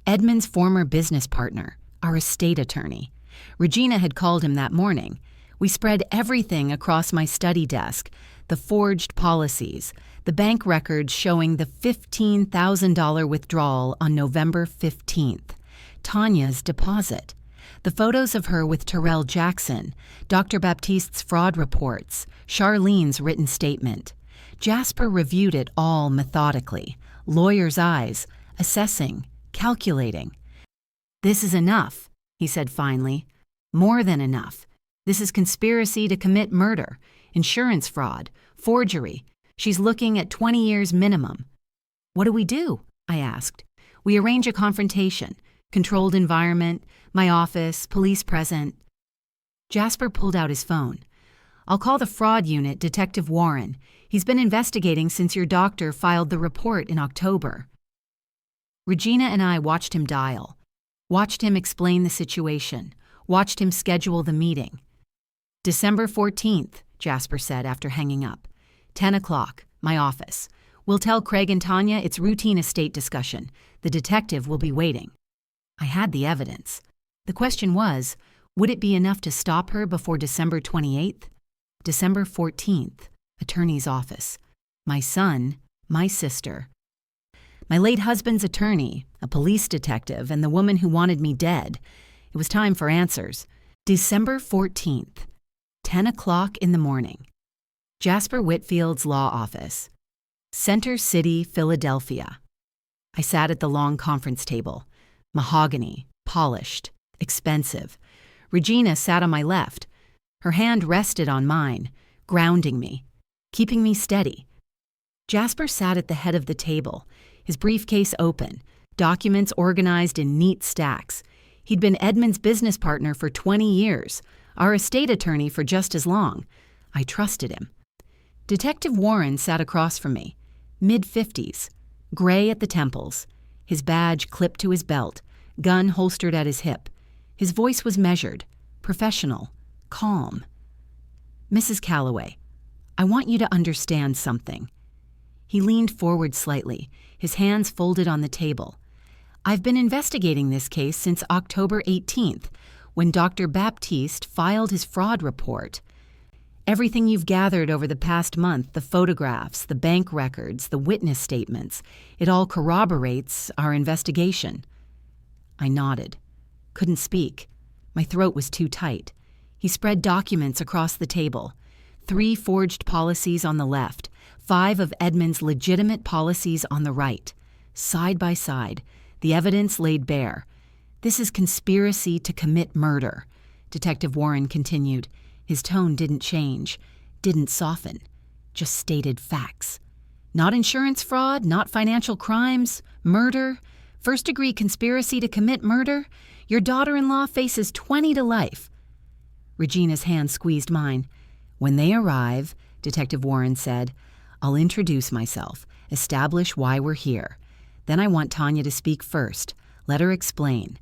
Edmund's former business partner, our estate attorney. Regina had called him that morning. We spread everything across my study desk, the forged policies, the bank records showing the $15,000 withdrawal on November 15th, Tanya's deposit, the photos of her with Terrell Jackson, Dr. Baptiste's fraud reports, Charlene's written statement. Jasper reviewed it all methodically, lawyer's eyes, assessing, calculating. "This is enough," he said finally. "More than enough. This is conspiracy to commit murder, insurance fraud, forgery. She's looking at 20 years minimum." "What do we do?" I asked. "We arrange a confrontation, controlled environment, my office, police present." Jasper pulled out his phone. "I'll call the fraud unit Detective Warren. He's been investigating since your doctor filed the report in October." Regina and I watched him dial, watched him explain the situation, watched him schedule the meeting. "December 14th, Jasper said after hanging up. 10 o'clock, my office. We'll tell Craig and Tanya it's routine estate discussion. The detective will be waiting." I had the evidence. The question was, would it be enough to stop her before December 28th? December 14th, attorney's office. My son, my sister. My late husband's attorney, a police detective, and the woman who wanted me dead. It was time for answers. December 14th, 10 o'clock in the morning. Jasper Whitfield's law office. Center City, Philadelphia. I sat at the long conference table. Mahogany, polished, expensive. Regina sat on my left. Her hand rested on mine, grounding me, keeping me steady. Jasper sat at the head of the table, his briefcase open, documents organized in neat stacks. He'd been Edmund's business partner for 20 years, our estate attorney for just as long. I trusted him. Detective Warren sat across from me, mid-50s, gray at the temples, his badge clipped to his belt, gun holstered at his hip. His voice was measured, professional, calm. Mrs. Calloway, I want you to understand something. He leaned forward slightly, his hands folded on the table. I've been investigating this case since October 18th, when Dr. Baptiste filed his fraud report. Everything you've gathered over the past month, the photographs, the bank records, the witness statements, it all corroborates our investigation. I nodded. Couldn't speak. My throat was too tight. He spread documents across the table. 3 forged policies on the left, 5 of Edmund's legitimate policies on the right. Side by side, the evidence laid bare. This is conspiracy to commit murder, Detective Warren continued. His tone didn't change, didn't soften, just stated facts. Not insurance fraud, not financial crimes, murder, first-degree conspiracy to commit murder. Your daughter-in-law faces 20 to life. Regina's hand squeezed mine. When they arrive, Detective Warren said, I'll introduce myself, establish why we're here. Then I want Tanya to speak first. Let her explain.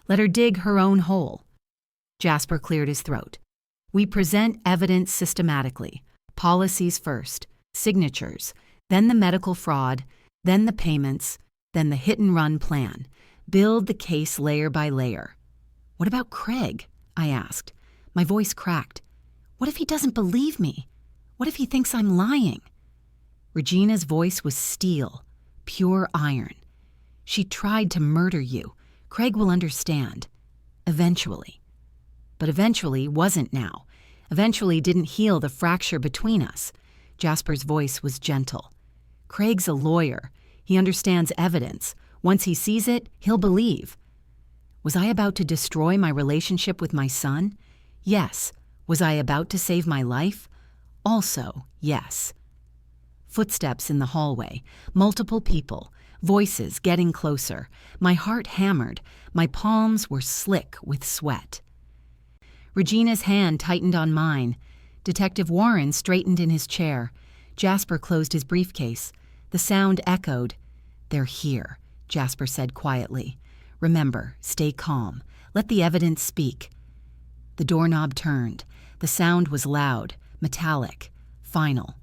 Let her dig her own hole. Jasper cleared his throat. We present evidence systematically. Policies first, signatures, then the medical fraud, then the payments, then the hit-and-run plan. Build the case layer by layer. What about Craig? I asked. My voice cracked. What if he doesn't believe me? What if he thinks I'm lying? Regina's voice was steel, pure iron. She tried to murder you. Craig will understand. Eventually. But eventually wasn't now. Eventually didn't heal the fracture between us. Jasper's voice was gentle. Craig's a lawyer. He understands evidence. Once he sees it, he'll believe. Was I about to destroy my relationship with my son? Yes. Was I about to save my life? Also, yes. Footsteps in the hallway, multiple people, voices getting closer. My heart hammered. My palms were slick with sweat. Regina's hand tightened on mine. Detective Warren straightened in his chair. Jasper closed his briefcase. The sound echoed. They're here, Jasper said quietly. Remember, stay calm. Let the evidence speak. The doorknob turned. The sound was loud, metallic, final.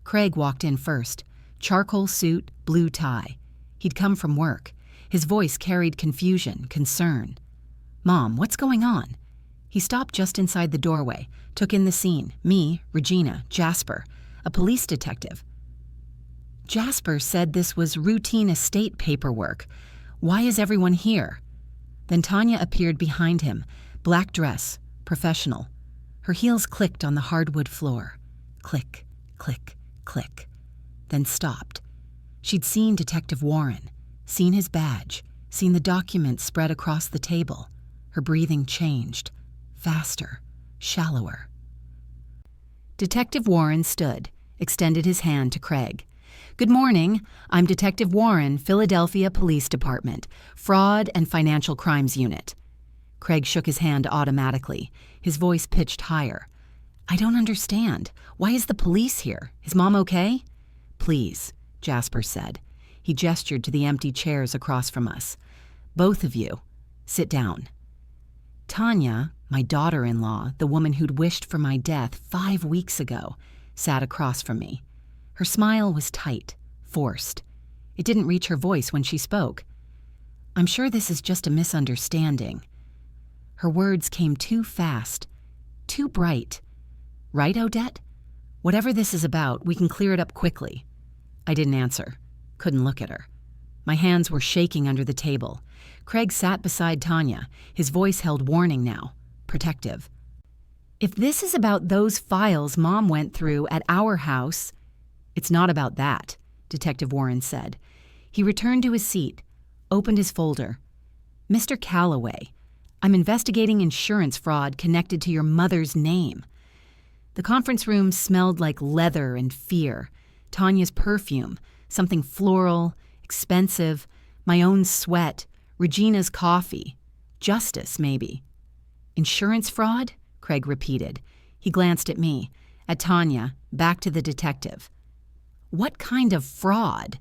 Craig walked in first. Charcoal suit, blue tie. He'd come from work. His voice carried confusion, concern. Mom, what's going on? He stopped just inside the doorway, took in the scene. Me, Regina, Jasper, a police detective. Jasper said this was routine estate paperwork. Why is everyone here? Then Tanya appeared behind him, black dress, professional. Her heels clicked on the hardwood floor. Click, click, click. Then stopped. She'd seen Detective Warren, seen his badge, seen the documents spread across the table. Her breathing changed. Faster, shallower. Detective Warren stood, extended his hand to Craig. Good morning. I'm Detective Warren, Philadelphia Police Department, Fraud and Financial Crimes Unit. Craig shook his hand automatically, his voice pitched higher. I don't understand. Why is the police here? Is Mom okay? Please, Jasper said. He gestured to the empty chairs across from us. Both of you, sit down. Tanya, my daughter-in-law, the woman who'd wished for my death 5 weeks ago, sat across from me. Her smile was tight, forced. It didn't reach her voice when she spoke. I'm sure this is just a misunderstanding. Her words came too fast, too bright. Right, Odette? Whatever this is about, we can clear it up quickly. I didn't answer. Couldn't look at her. My hands were shaking under the table. Craig sat beside Tanya, his voice held warning now, protective. If this is about those files Mom went through at our house— It's not about that, Detective Warren said. He returned to his seat, opened his folder. Mr. Calloway, I'm investigating insurance fraud connected to your mother's name. The conference room smelled like leather and fear, Tanya's perfume, something floral, expensive, my own sweat, Regina's coffee, justice, maybe. Insurance fraud? Craig repeated. He glanced at me, at Tanya, back to the detective. What kind of fraud?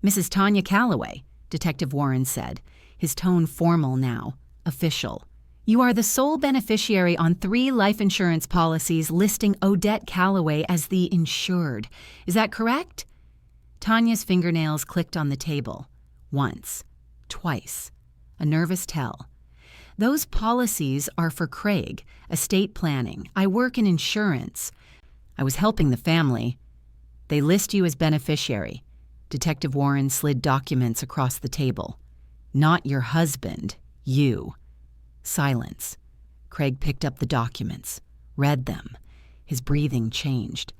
Mrs. Tanya Calloway, Detective Warren said, his tone formal now, official. You are the sole beneficiary on 3 life insurance policies listing Odette Calloway as the insured. Is that correct? Tanya's fingernails clicked on the table. Once. Twice. A nervous tell. Those policies are for Craig, estate planning. I work in insurance. I was helping the family. They list you as beneficiary. Detective Warren slid documents across the table. Not your husband, you. Silence. Craig picked up the documents, read them. His breathing changed.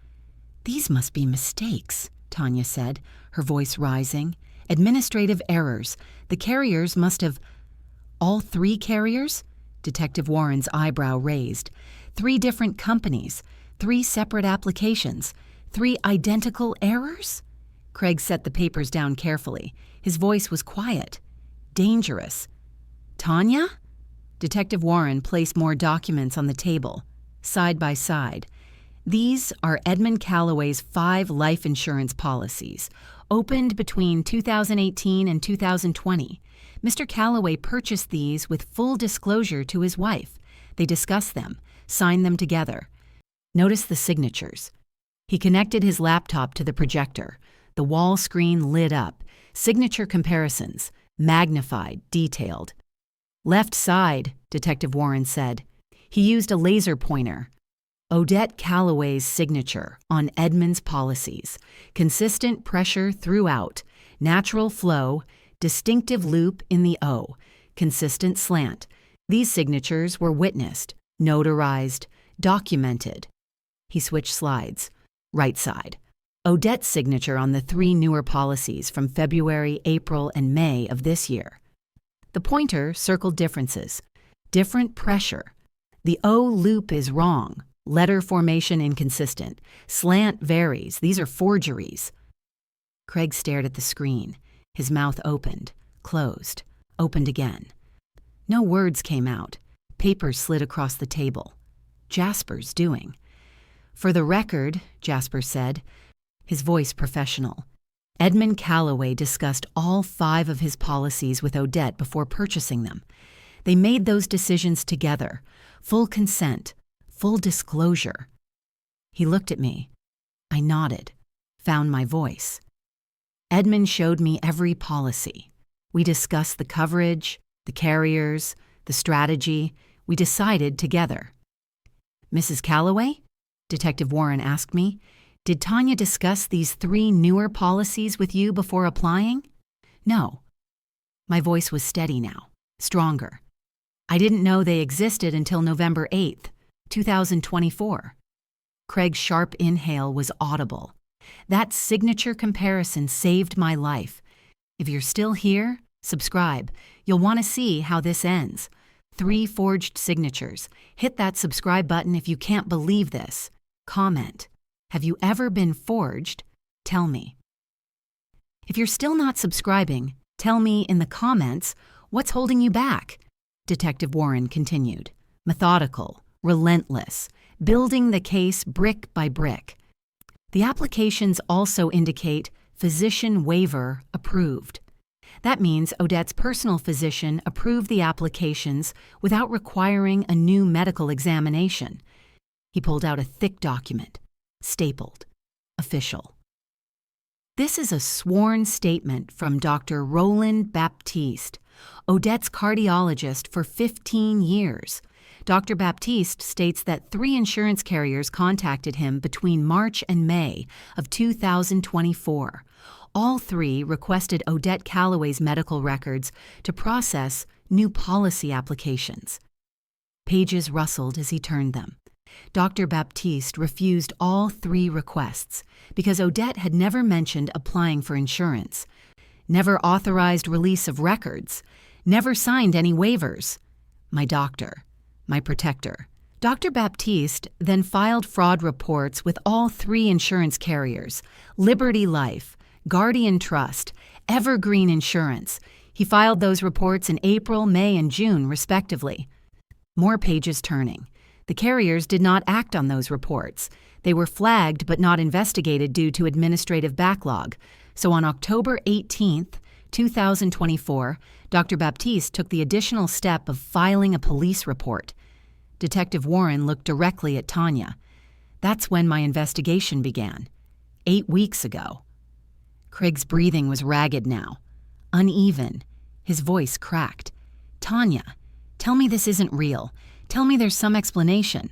These must be mistakes, Tanya said, her voice rising. Administrative errors. The carriers must have— All 3 carriers? Detective Warren's eyebrow raised. 3 different companies, 3 separate applications, 3 identical errors? Craig set the papers down carefully. His voice was quiet. Dangerous. Tanya? Detective Warren placed more documents on the table, side by side. These are Edmund Calloway's 5 life insurance policies, opened between 2018 and 2020. Mr. Calloway purchased these with full disclosure to his wife. They discussed them, signed them together. Notice the signatures. He connected his laptop to the projector. The wall screen lit up. Signature comparisons, magnified, detailed. Left side, Detective Warren said. He used a laser pointer. Odette Calloway's signature on Edmund's policies. Consistent pressure throughout. Natural flow. Distinctive loop in the O. Consistent slant. These signatures were witnessed, notarized, documented. He switched slides. Right side. Odette's signature on the 3 newer policies from February, April, and May of this year. The pointer circled differences. Different pressure. The O loop is wrong. Letter formation inconsistent. Slant varies. These are forgeries. Craig stared at the screen. His mouth opened, closed, opened again. No words came out. Papers slid across the table. Jasper's doing. For the record, Jasper said, his voice professional. Edmund Calloway discussed all 5 of his policies with Odette before purchasing them. They made those decisions together. Full consent. Full disclosure. He looked at me. I nodded. Found my voice. Edmund showed me every policy. We discussed the coverage, the carriers, the strategy. We decided together. Mrs. Calloway? Detective Warren asked me. Did Tanya discuss these 3 newer policies with you before applying? No. My voice was steady now, stronger. I didn't know they existed until November 8th, 2024. Craig's sharp inhale was audible. That signature comparison saved my life. If you're still here, subscribe. You'll want to see how this ends. 3 forged signatures. Hit that subscribe button if you can't believe this. Comment. Have you ever been forged? Tell me. If you're still not subscribing, tell me in the comments what's holding you back. Detective Warren continued. Methodical, relentless, building the case brick by brick. The applications also indicate physician waiver approved. That means Odette's personal physician approved the applications without requiring a new medical examination. He pulled out a thick document, stapled, official. This is a sworn statement from Dr. Roland Baptiste, Odette's cardiologist for 15 years. Dr. Baptiste states that 3 insurance carriers contacted him between March and May of 2024. All three requested Odette Calloway's medical records to process new policy applications. Pages rustled as he turned them. Dr. Baptiste refused all three requests because Odette had never mentioned applying for insurance, never authorized release of records, never signed any waivers. My doctor, my protector. Dr. Baptiste then filed fraud reports with all three insurance carriers: Liberty Life, Guardian Trust, Evergreen Insurance. He filed those reports in April, May, and June, respectively. More pages turning. The carriers did not act on those reports. They were flagged but not investigated due to administrative backlog. So on October 18, 2024, Dr. Baptiste took the additional step of filing a police report. Detective Warren looked directly at Tanya. That's when my investigation began. 8 weeks ago. Craig's breathing was ragged now, uneven. His voice cracked. Tanya, tell me this isn't real. Tell me there's some explanation.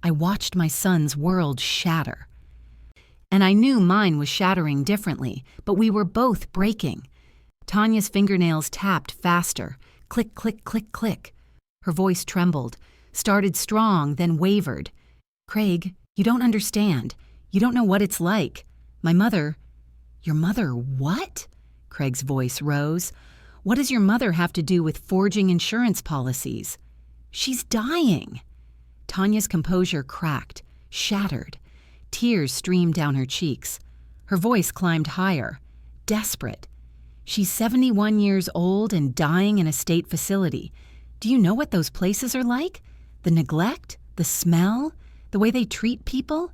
I watched my son's world shatter. And I knew mine was shattering differently, but we were both breaking. Tanya's fingernails tapped faster. Click, click, click, click. Her voice trembled, started strong, then wavered. Craig, you don't understand. You don't know what it's like. My mother... Your mother what? Craig's voice rose. What does your mother have to do with forging insurance policies? She's dying. Tanya's composure cracked, shattered. Tears streamed down her cheeks. Her voice climbed higher, desperate. She's 71 years old and dying in a state facility. Do you know what those places are like? The neglect, the smell, the way they treat people?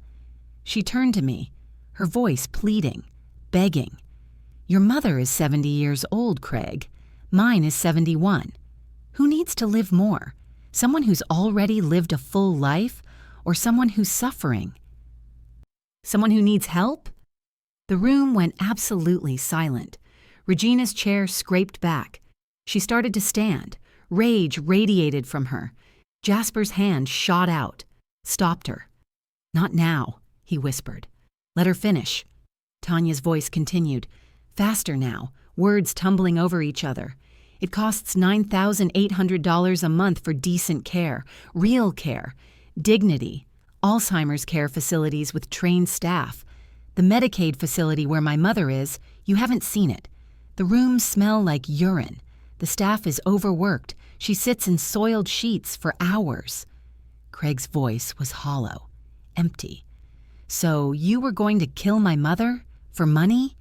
She turned to me, her voice pleading, begging. Your mother is 70 years old, Craig. Mine is 71. Who needs to live more? Someone who's already lived a full life, or someone who's suffering? Someone who needs help? The room went absolutely silent. Regina's chair scraped back. She started to stand. Rage radiated from her. Jasper's hand shot out, stopped her. Not now, he whispered. Let her finish. Tanya's voice continued, faster now, words tumbling over each other. It costs $9,800 a month for decent care, real care, dignity, Alzheimer's care facilities with trained staff. The Medicaid facility where my mother is, you haven't seen it. The rooms smell like urine. The staff is overworked. She sits in soiled sheets for hours. Craig's voice was hollow, empty. So you were going to kill my mother? For money?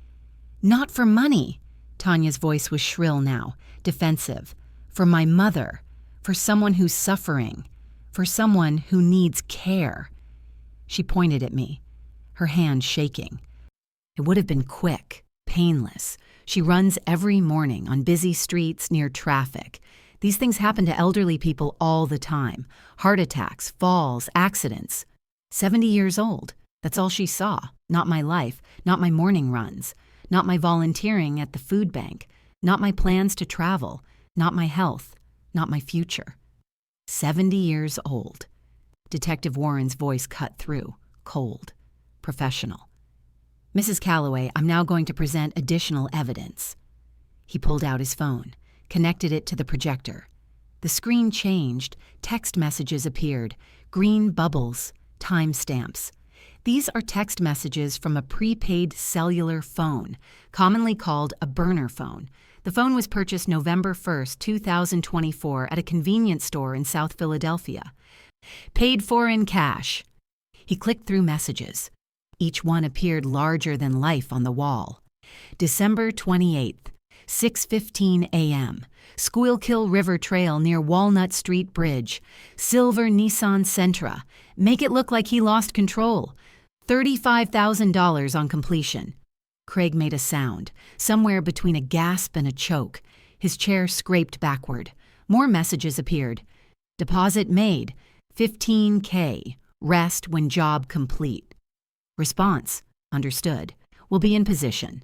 Not for money. Tanya's voice was shrill now, defensive. For my mother. For someone who's suffering. For someone who needs care. She pointed at me, her hand shaking. It would have been quick, painless. She runs every morning on busy streets near traffic. These things happen to elderly people all the time. Heart attacks, falls, accidents. 70 years old. That's all she saw. Not my life, not my morning runs, not my volunteering at the food bank, not my plans to travel, not my health, not my future. 70 years old. Detective Warren's voice cut through, cold, professional. Mrs. Calloway, I'm now going to present additional evidence. He pulled out his phone, connected it to the projector. The screen changed, text messages appeared, green bubbles, timestamps. These are text messages from a prepaid cellular phone, commonly called a burner phone. The phone was purchased November 1st, 2024 at a convenience store in South Philadelphia. Paid for in cash. He clicked through messages. Each one appeared larger than life on the wall. December 28th, 6:15 a.m. Schuylkill River Trail near Walnut Street Bridge. Silver Nissan Sentra. Make it look like he lost control. $35,000 on completion. Craig made a sound, somewhere between a gasp and a choke. His chair scraped backward. More messages appeared. Deposit made. $15K. Rest when job complete. Response. Understood. Will be in position.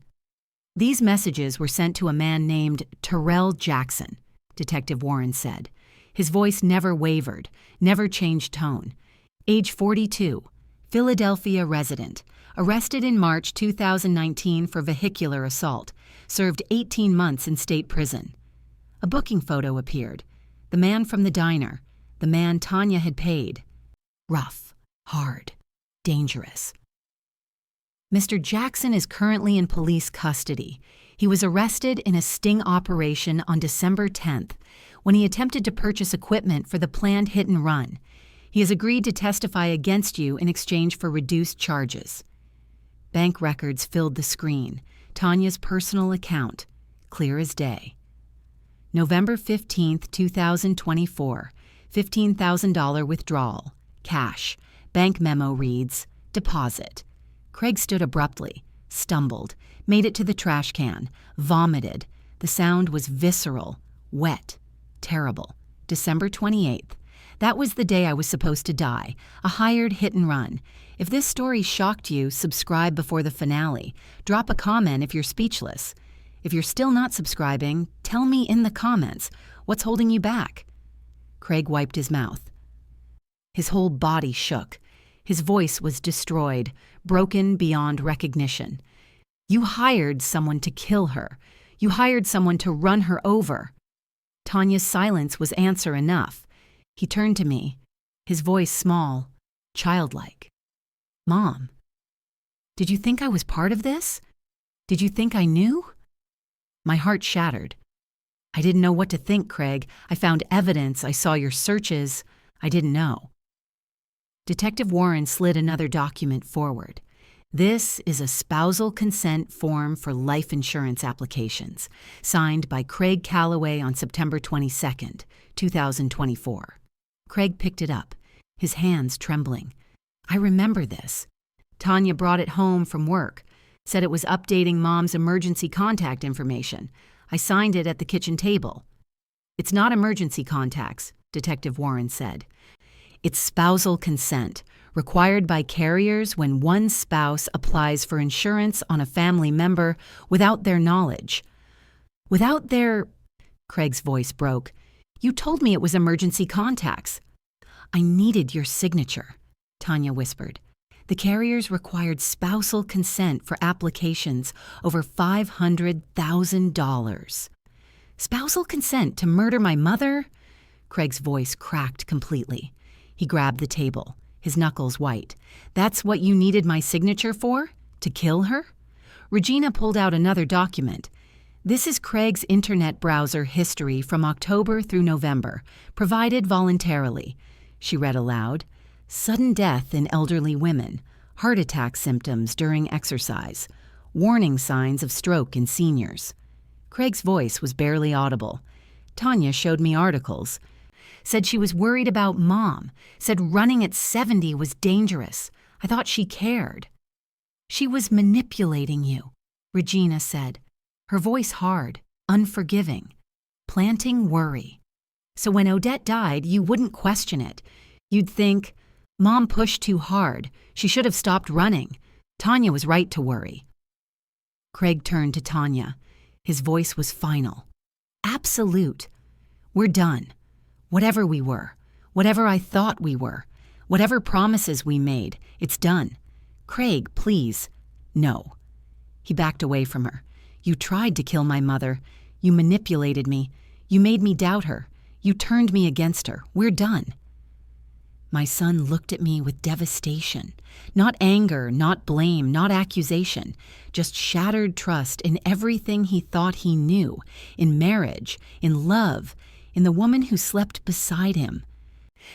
These messages were sent to a man named Terrell Jackson, Detective Warren said. His voice never wavered, never changed tone. Age 42, Philadelphia resident, Arrested in March 2019 for vehicular assault. Served 18 months in state prison. A booking photo appeared. The man from the diner. The man Tanya had paid. Rough, hard, dangerous. Mr. Jackson is currently in police custody. He was arrested in a sting operation on December 10th when he attempted to purchase equipment for the planned hit and run. He has agreed to testify against you in exchange for reduced charges. Bank records filled the screen. Tanya's personal account, clear as day. November 15th, 2024, $15,000 withdrawal, cash. Bank memo reads, deposit. Craig stood abruptly, stumbled, made it to the trash can, vomited. The sound was visceral, wet, terrible. December 28th. That was the day I was supposed to die, a hired hit and run. If this story shocked you, subscribe before the finale. Drop a comment if you're speechless. If you're still not subscribing, tell me in the comments what's holding you back. Craig wiped his mouth. His whole body shook. His voice was destroyed, broken beyond recognition. You hired someone to kill her. You hired someone to run her over. Tanya's silence was answer enough. He turned to me, his voice small, childlike. Mom, did you think I was part of this? Did you think I knew? My heart shattered. I didn't know what to think, Craig. I found evidence. I saw your searches. I didn't know. Detective Warren slid another document forward. This is a spousal consent form for life insurance applications, signed by Craig Calloway on September 22nd, 2024. Craig picked it up, his hands trembling. I remember this. Tanya brought it home from work, said it was updating Mom's emergency contact information. I signed it at the kitchen table. It's not emergency contacts, Detective Warren said. It's spousal consent, required by carriers when one spouse applies for insurance on a family member without their knowledge. Without their... Craig's voice broke. You told me it was emergency contacts. I needed your signature, Tanya whispered. The carriers required spousal consent for applications over $500,000. Spousal consent to murder my mother? Craig's voice cracked completely. He grabbed the table, his knuckles white. That's what you needed my signature for? To kill her? Regina pulled out another document. This is Craig's internet browser history from October through November, provided voluntarily. She read aloud. Sudden death in elderly women, heart attack symptoms during exercise, warning signs of stroke in seniors. Craig's voice was barely audible. Tanya showed me articles. Said she was worried about Mom, said running at 70 was dangerous. I thought she cared. She was manipulating you, Regina said, her voice hard, unforgiving, planting worry. So when Odette died, you wouldn't question it. You'd think, Mom pushed too hard. She should have stopped running. Tanya was right to worry. Craig turned to Tanya. His voice was final. Absolute. We're done. Whatever we were, whatever I thought we were, whatever promises we made, it's done. Craig, please. No. He backed away from her. You tried to kill my mother. You manipulated me. You made me doubt her. You turned me against her. We're done. My son looked at me with devastation. Not anger, not blame, not accusation. Just shattered trust in everything he thought he knew. In marriage, in love, in the woman who slept beside him.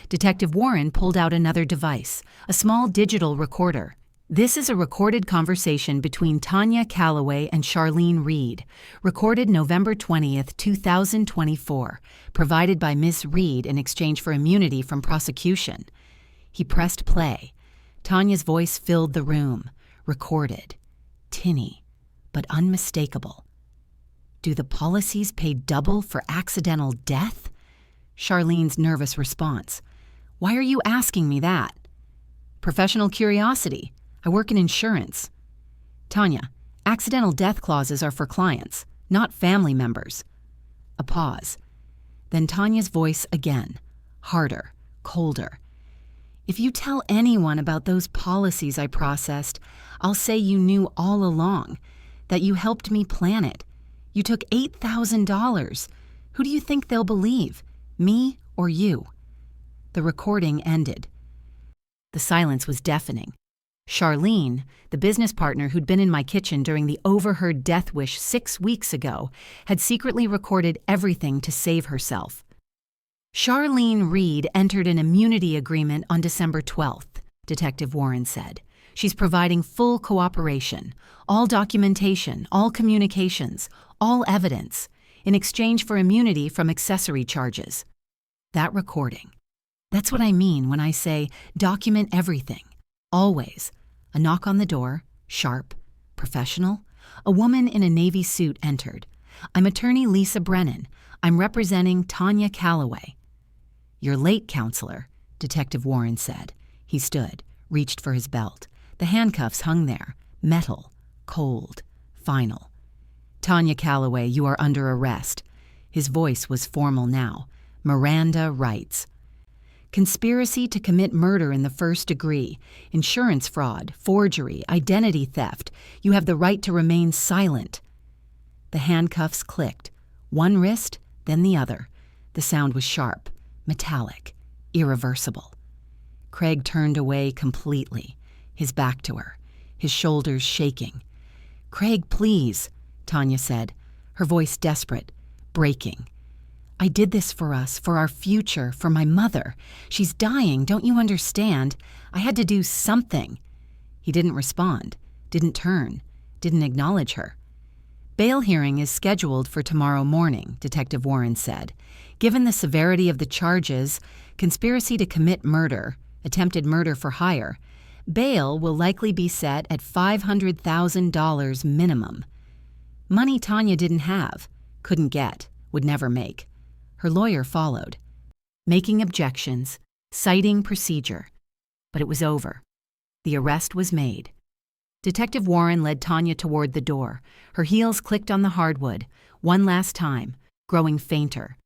Detective Warren pulled out another device, a small digital recorder. This is a recorded conversation between Tanya Calloway and Charlene Reed, recorded November 20th, 2024, provided by Miss Reed in exchange for immunity from prosecution. He pressed play. Tanya's voice filled the room, recorded, tinny, but unmistakable. Do the policies pay double for accidental death? Charlene's nervous response. Why are you asking me that? Professional curiosity. I work in insurance. Tanya, accidental death clauses are for clients, not family members. A pause. Then Tanya's voice again, harder, colder. If you tell anyone about those policies I processed, I'll say you knew all along, that you helped me plan it. You took $8,000. Who do you think they'll believe, me or you?" The recording ended. The silence was deafening. Charlene, the business partner who'd been in my kitchen during the overheard death wish 6 weeks ago, had secretly recorded everything to save herself. "Charlene Reed entered an immunity agreement on December 12th, Detective Warren said. She's providing full cooperation, all documentation, all communications, all evidence, in exchange for immunity from accessory charges." That recording. That's what I mean when I say document everything. Always. A knock on the door, sharp, professional. A woman in a navy suit entered. "I'm attorney Lisa Brennan. I'm representing Tanya Calloway." "You're late, counselor," Detective Warren said. He stood, reached for his belt. The handcuffs hung there, metal, cold, final. "Tanya Calloway, you are under arrest." His voice was formal now. "Miranda rights. Conspiracy to commit murder in the first degree, insurance fraud, forgery, identity theft. You have the right to remain silent." The handcuffs clicked, one wrist, then the other. The sound was sharp, metallic, irreversible. Craig turned away completely, his back to her, his shoulders shaking. "Craig, please," Tanya said, her voice desperate, breaking. "I did this for us, for our future, for my mother. She's dying, don't you understand? I had to do something." He didn't respond, didn't turn, didn't acknowledge her. "Bail hearing is scheduled for tomorrow morning," Detective Warren said. "Given the severity of the charges, conspiracy to commit murder, attempted murder for hire, bail will likely be set at $500,000 minimum." Money Tanya didn't have, couldn't get, would never make. Her lawyer followed, making objections, citing procedure. But it was over. The arrest was made. Detective Warren led Tanya toward the door. Her heels clicked on the hardwood, one last time, growing fainter.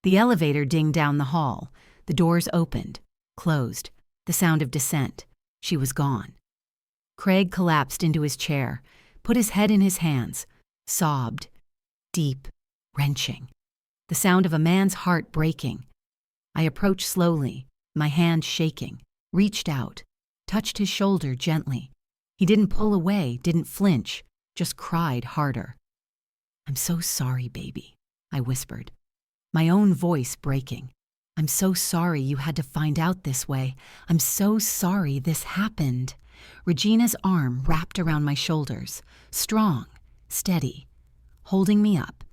The elevator dinged down the hall. The doors opened, closed, the sound of descent. She was gone. Craig collapsed into his chair, put his head in his hands, sobbed, deep, wrenching. The sound of a man's heart breaking. I approached slowly, my hand shaking, reached out, touched his shoulder gently. He didn't pull away, didn't flinch, just cried harder. "I'm so sorry, baby," I whispered, my own voice breaking. "I'm so sorry you had to find out this way. I'm so sorry this happened." Regina's arm wrapped around my shoulders, strong, steady, holding me up.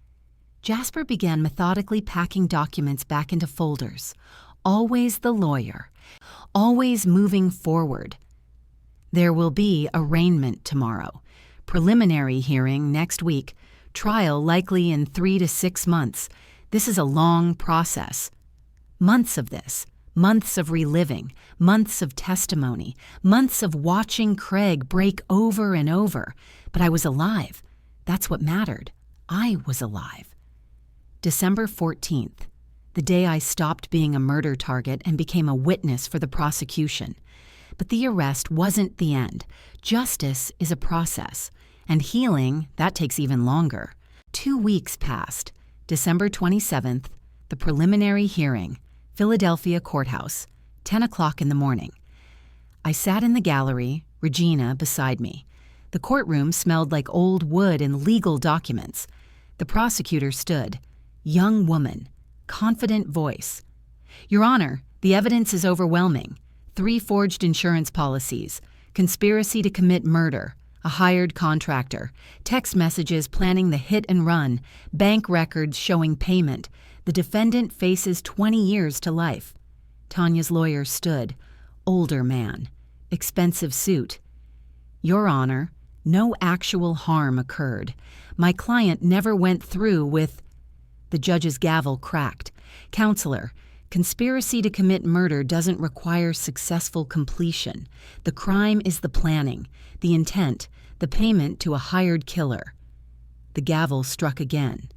Jasper began methodically packing documents back into folders. Always the lawyer, always moving forward. "There will be arraignment tomorrow, preliminary hearing next week, trial likely in 3 to 6 months. This is a long process. Months of this, months of reliving, months of testimony, months of watching Craig break over and over. But I was alive. That's what mattered. I was alive." December 14th, the day I stopped being a murder target and became a witness for the prosecution. But the arrest wasn't the end. Justice is a process, and healing, that takes even longer. 2 weeks passed. December 27th, the preliminary hearing, Philadelphia Courthouse, 10 o'clock in the morning. I sat in the gallery, Regina beside me. The courtroom smelled like old wood and legal documents. The prosecutor stood. Young woman, confident voice. "Your Honor, the evidence is overwhelming. 3 forged insurance policies, conspiracy to commit murder, a hired contractor, text messages planning the hit and run, bank records showing payment. The defendant faces 20 years to life." Tanya's lawyer stood, older man, expensive suit. "Your Honor, no actual harm occurred. My client never went through with—" The judge's gavel cracked. "Counselor, conspiracy to commit murder doesn't require successful completion. The crime is the planning, the intent, the payment to a hired killer." The gavel struck again.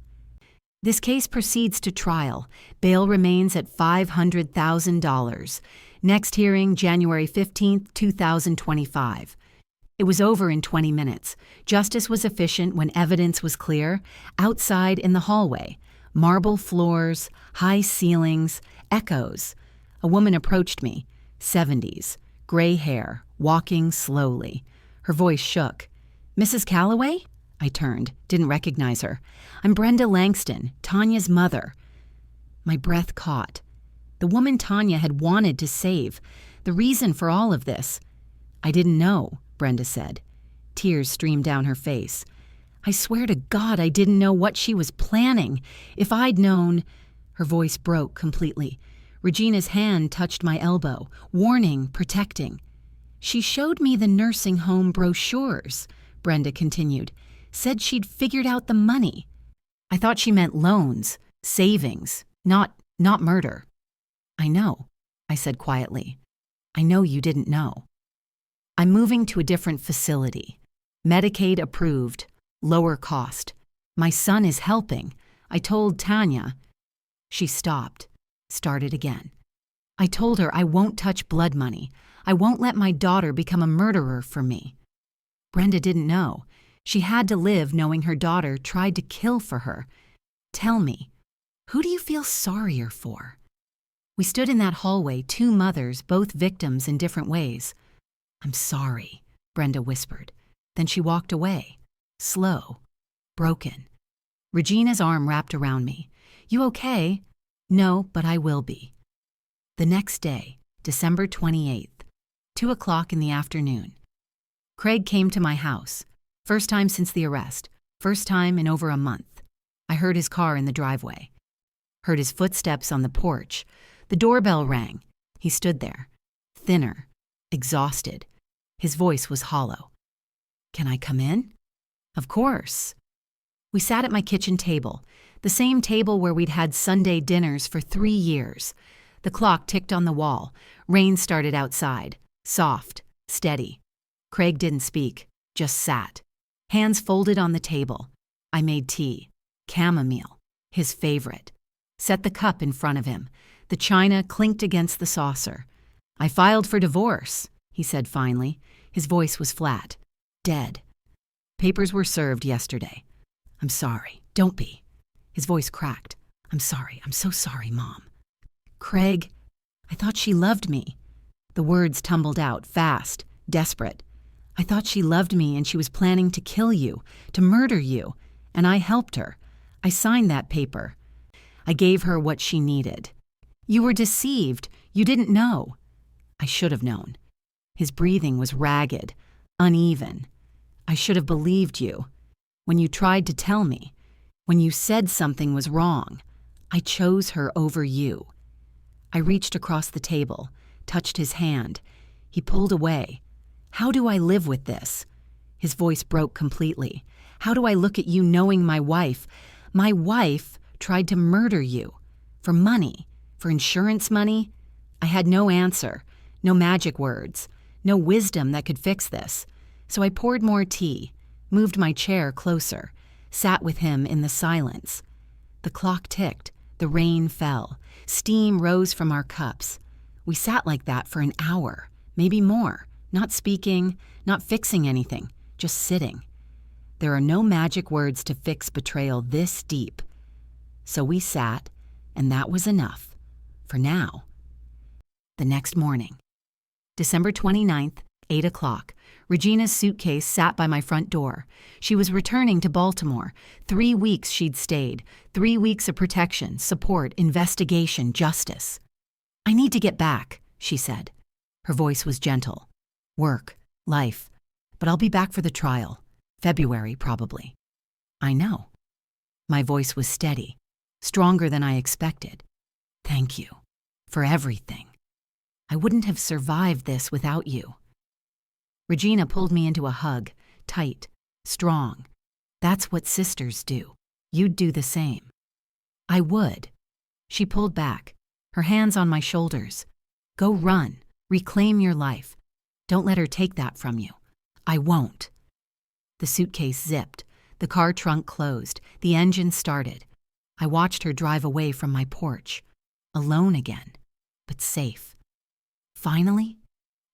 "This case proceeds to trial. Bail remains at $500,000. Next hearing, January 15th, 2025. It was over in 20 minutes. Justice was efficient when evidence was clear. Outside in the hallway, marble floors, high ceilings, echoes. A woman approached me, 70s, gray hair, walking slowly. Her voice shook. "Mrs. Calloway?" I turned, didn't recognize her. "I'm Brenda Langston, Tanya's mother." My breath caught. The woman Tanya had wanted to save. The reason for all of this. "I didn't know," Brenda said. Tears streamed down her face. "I swear to God I didn't know what she was planning. If I'd known—" Her voice broke completely. Regina's hand touched my elbow, warning, protecting. "She showed me the nursing home brochures," Brenda continued. "Said she'd figured out the money." I thought she meant loans, savings, not murder. "I know," I said quietly. "I know you didn't know. I'm moving to a different facility. Medicaid approved, lower cost. My son is helping. I told Tanya." She stopped, started again. "I told her I won't touch blood money. I won't let my daughter become a murderer for me." Brenda didn't know. She had to live knowing her daughter tried to kill for her. "Tell me, who do you feel sorrier for?" We stood in that hallway, two mothers, both victims in different ways. "I'm sorry," Brenda whispered. Then she walked away, slow, broken. Regina's arm wrapped around me. "You okay?" "No, but I will be." The next day, December 28th, 2 o'clock in the afternoon. Craig came to my house. First time since the arrest. First time in over a month. I heard his car in the driveway. Heard his footsteps on the porch. The doorbell rang. He stood there, thinner, exhausted. His voice was hollow. "Can I come in?" "Of course." We sat at my kitchen table, the same table where we'd had Sunday dinners for 3 years. The clock ticked on the wall. Rain started outside, soft, steady. Craig didn't speak, just sat. Hands folded on the table. I made tea, chamomile, his favorite. Set the cup in front of him. The china clinked against the saucer. "I filed for divorce," he said finally. His voice was flat, dead. "Papers were served yesterday." "I'm sorry. Don't be." His voice cracked. "I'm sorry. I'm so sorry, Mom." "Craig, I thought she loved me." The words tumbled out, fast, desperate. "I thought she loved me and she was planning to kill you, to murder you, and I helped her. I signed that paper. I gave her what she needed." "You were deceived. You didn't know." "I should have known." His breathing was ragged, uneven. "I should have believed you. When you tried to tell me, when you said something was wrong, I chose her over you." I reached across the table, touched his hand. He pulled away. "How do I live with this?" His voice broke completely. "How do I look at you knowing my wife tried to murder you? For money? For insurance money?" I had no answer, no magic words, no wisdom that could fix this. So I poured more tea, moved my chair closer, sat with him in the silence. The clock ticked, the rain fell, steam rose from our cups. We sat like that for an hour, maybe more, not speaking, not fixing anything, just sitting. There are no magic words to fix betrayal this deep. So we sat, and that was enough, for now. The next morning, December 29th, 8 o'clock, Regina's suitcase sat by my front door. She was returning to Baltimore. 3 weeks she'd stayed. 3 weeks of protection, support, investigation, justice. "I need to get back," she said. Her voice was gentle. "Work, life, but I'll be back for the trial. February, probably." "I know." My voice was steady, stronger than I expected. "Thank you for everything. I wouldn't have survived this without you." Regina pulled me into a hug, tight, strong. "That's what sisters do. You'd do the same." "I would." She pulled back, her hands on my shoulders. "Go run, reclaim your life. Don't let her take that from you." "I won't." The suitcase zipped, the car trunk closed, the engine started. I watched her drive away from my porch, alone again, but safe. Finally,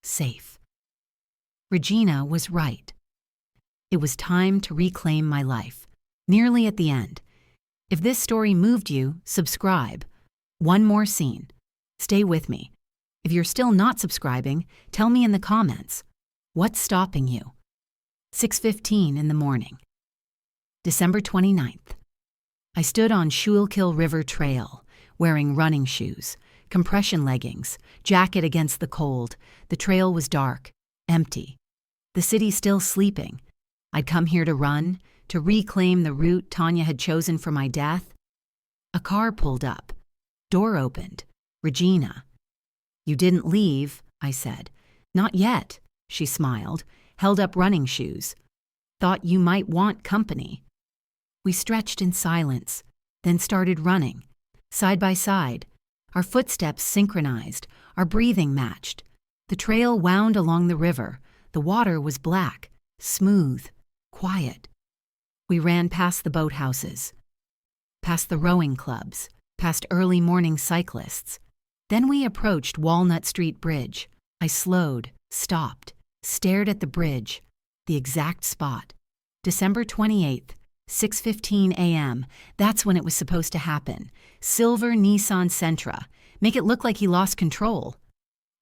safe. Regina was right. It was time to reclaim my life. Nearly at the end. If this story moved you, subscribe. One more scene. Stay with me. If you're still not subscribing, tell me in the comments. What's stopping you? 6:15 in the morning. December 29th. I stood on Schuylkill River Trail, wearing running shoes, compression leggings, jacket against the cold. The trail was dark, empty. The city still sleeping. I'd come here to run, to reclaim the route Tanya had chosen for my death. A car pulled up. Door opened. Regina. "You didn't leave," I said. "Not yet," she smiled, held up running shoes. "Thought you might want company." We stretched in silence, then started running, side by side. Our footsteps synchronized, our breathing matched. The trail wound along the river. The water was black, smooth, quiet. We ran past the boathouses, past the rowing clubs, past early morning cyclists. Then we approached Walnut Street Bridge. I slowed, stopped, stared at the bridge, the exact spot. December 28th, 6:15 a.m. That's when it was supposed to happen. Silver Nissan Sentra. Make it look like he lost control.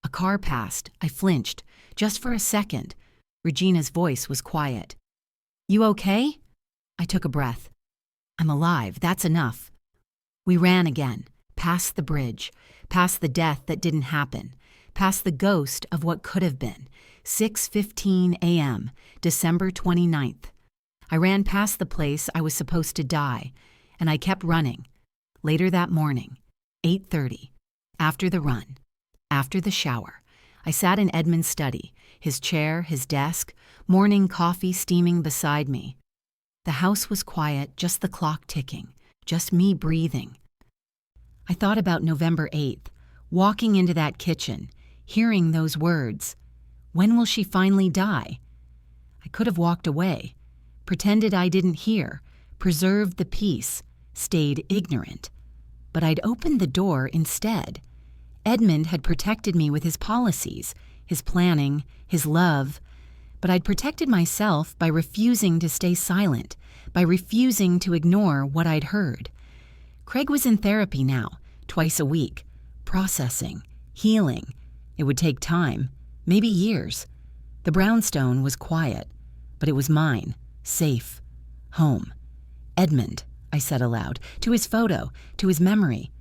A car passed. I flinched, just for a second. Regina's voice was quiet. "You okay?" I took a breath. "I'm alive, that's enough." We ran again, past the bridge, past the death that didn't happen, past the ghost of what could have been. 6:15 a.m., December 29th. I ran past the place I was supposed to die, and I kept running. Later that morning, 8:30, after the run, after the shower, I sat in Edmund's study, his chair, his desk, morning coffee steaming beside me. The house was quiet, just the clock ticking, just me breathing. I thought about November 8th, walking into that kitchen, hearing those words. When will she finally die? I could have walked away, pretended I didn't hear, preserved the peace, stayed ignorant. But I'd opened the door instead. Edmund had protected me with his policies, his planning, his love. But I'd protected myself by refusing to stay silent, by refusing to ignore what I'd heard. Craig was in therapy now, twice a week, processing, healing. It would take time, maybe years. The brownstone was quiet, but it was mine, safe, home. "Edmund," I said aloud, to his photo, to his memory.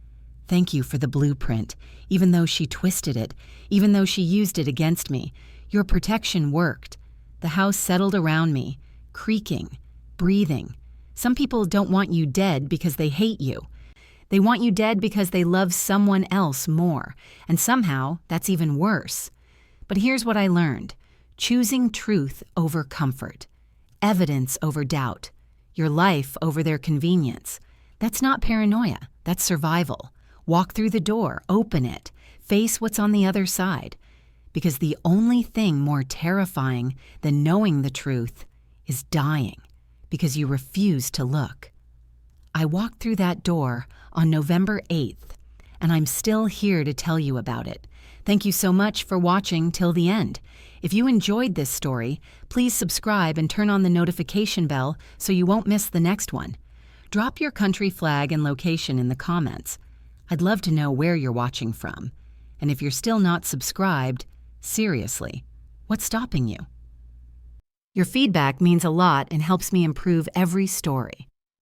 "Thank you for the blueprint, even though she twisted it, even though she used it against me. Your protection worked." The house settled around me, creaking, breathing. Some people don't want you dead because they hate you. They want you dead because they love someone else more, and somehow that's even worse. But here's what I learned. Choosing truth over comfort, evidence over doubt, your life over their convenience. That's not paranoia, that's survival. Walk through the door, open it, face what's on the other side. Because the only thing more terrifying than knowing the truth is dying, because you refuse to look. I walked through that door on November 8th, and I'm still here to tell you about it. Thank you so much for watching till the end. If you enjoyed this story, please subscribe and turn on the notification bell so you won't miss the next one. Drop your country flag and location in the comments. I'd love to know where you're watching from. And if you're still not subscribed, seriously, what's stopping you? Your feedback means a lot and helps me improve every story.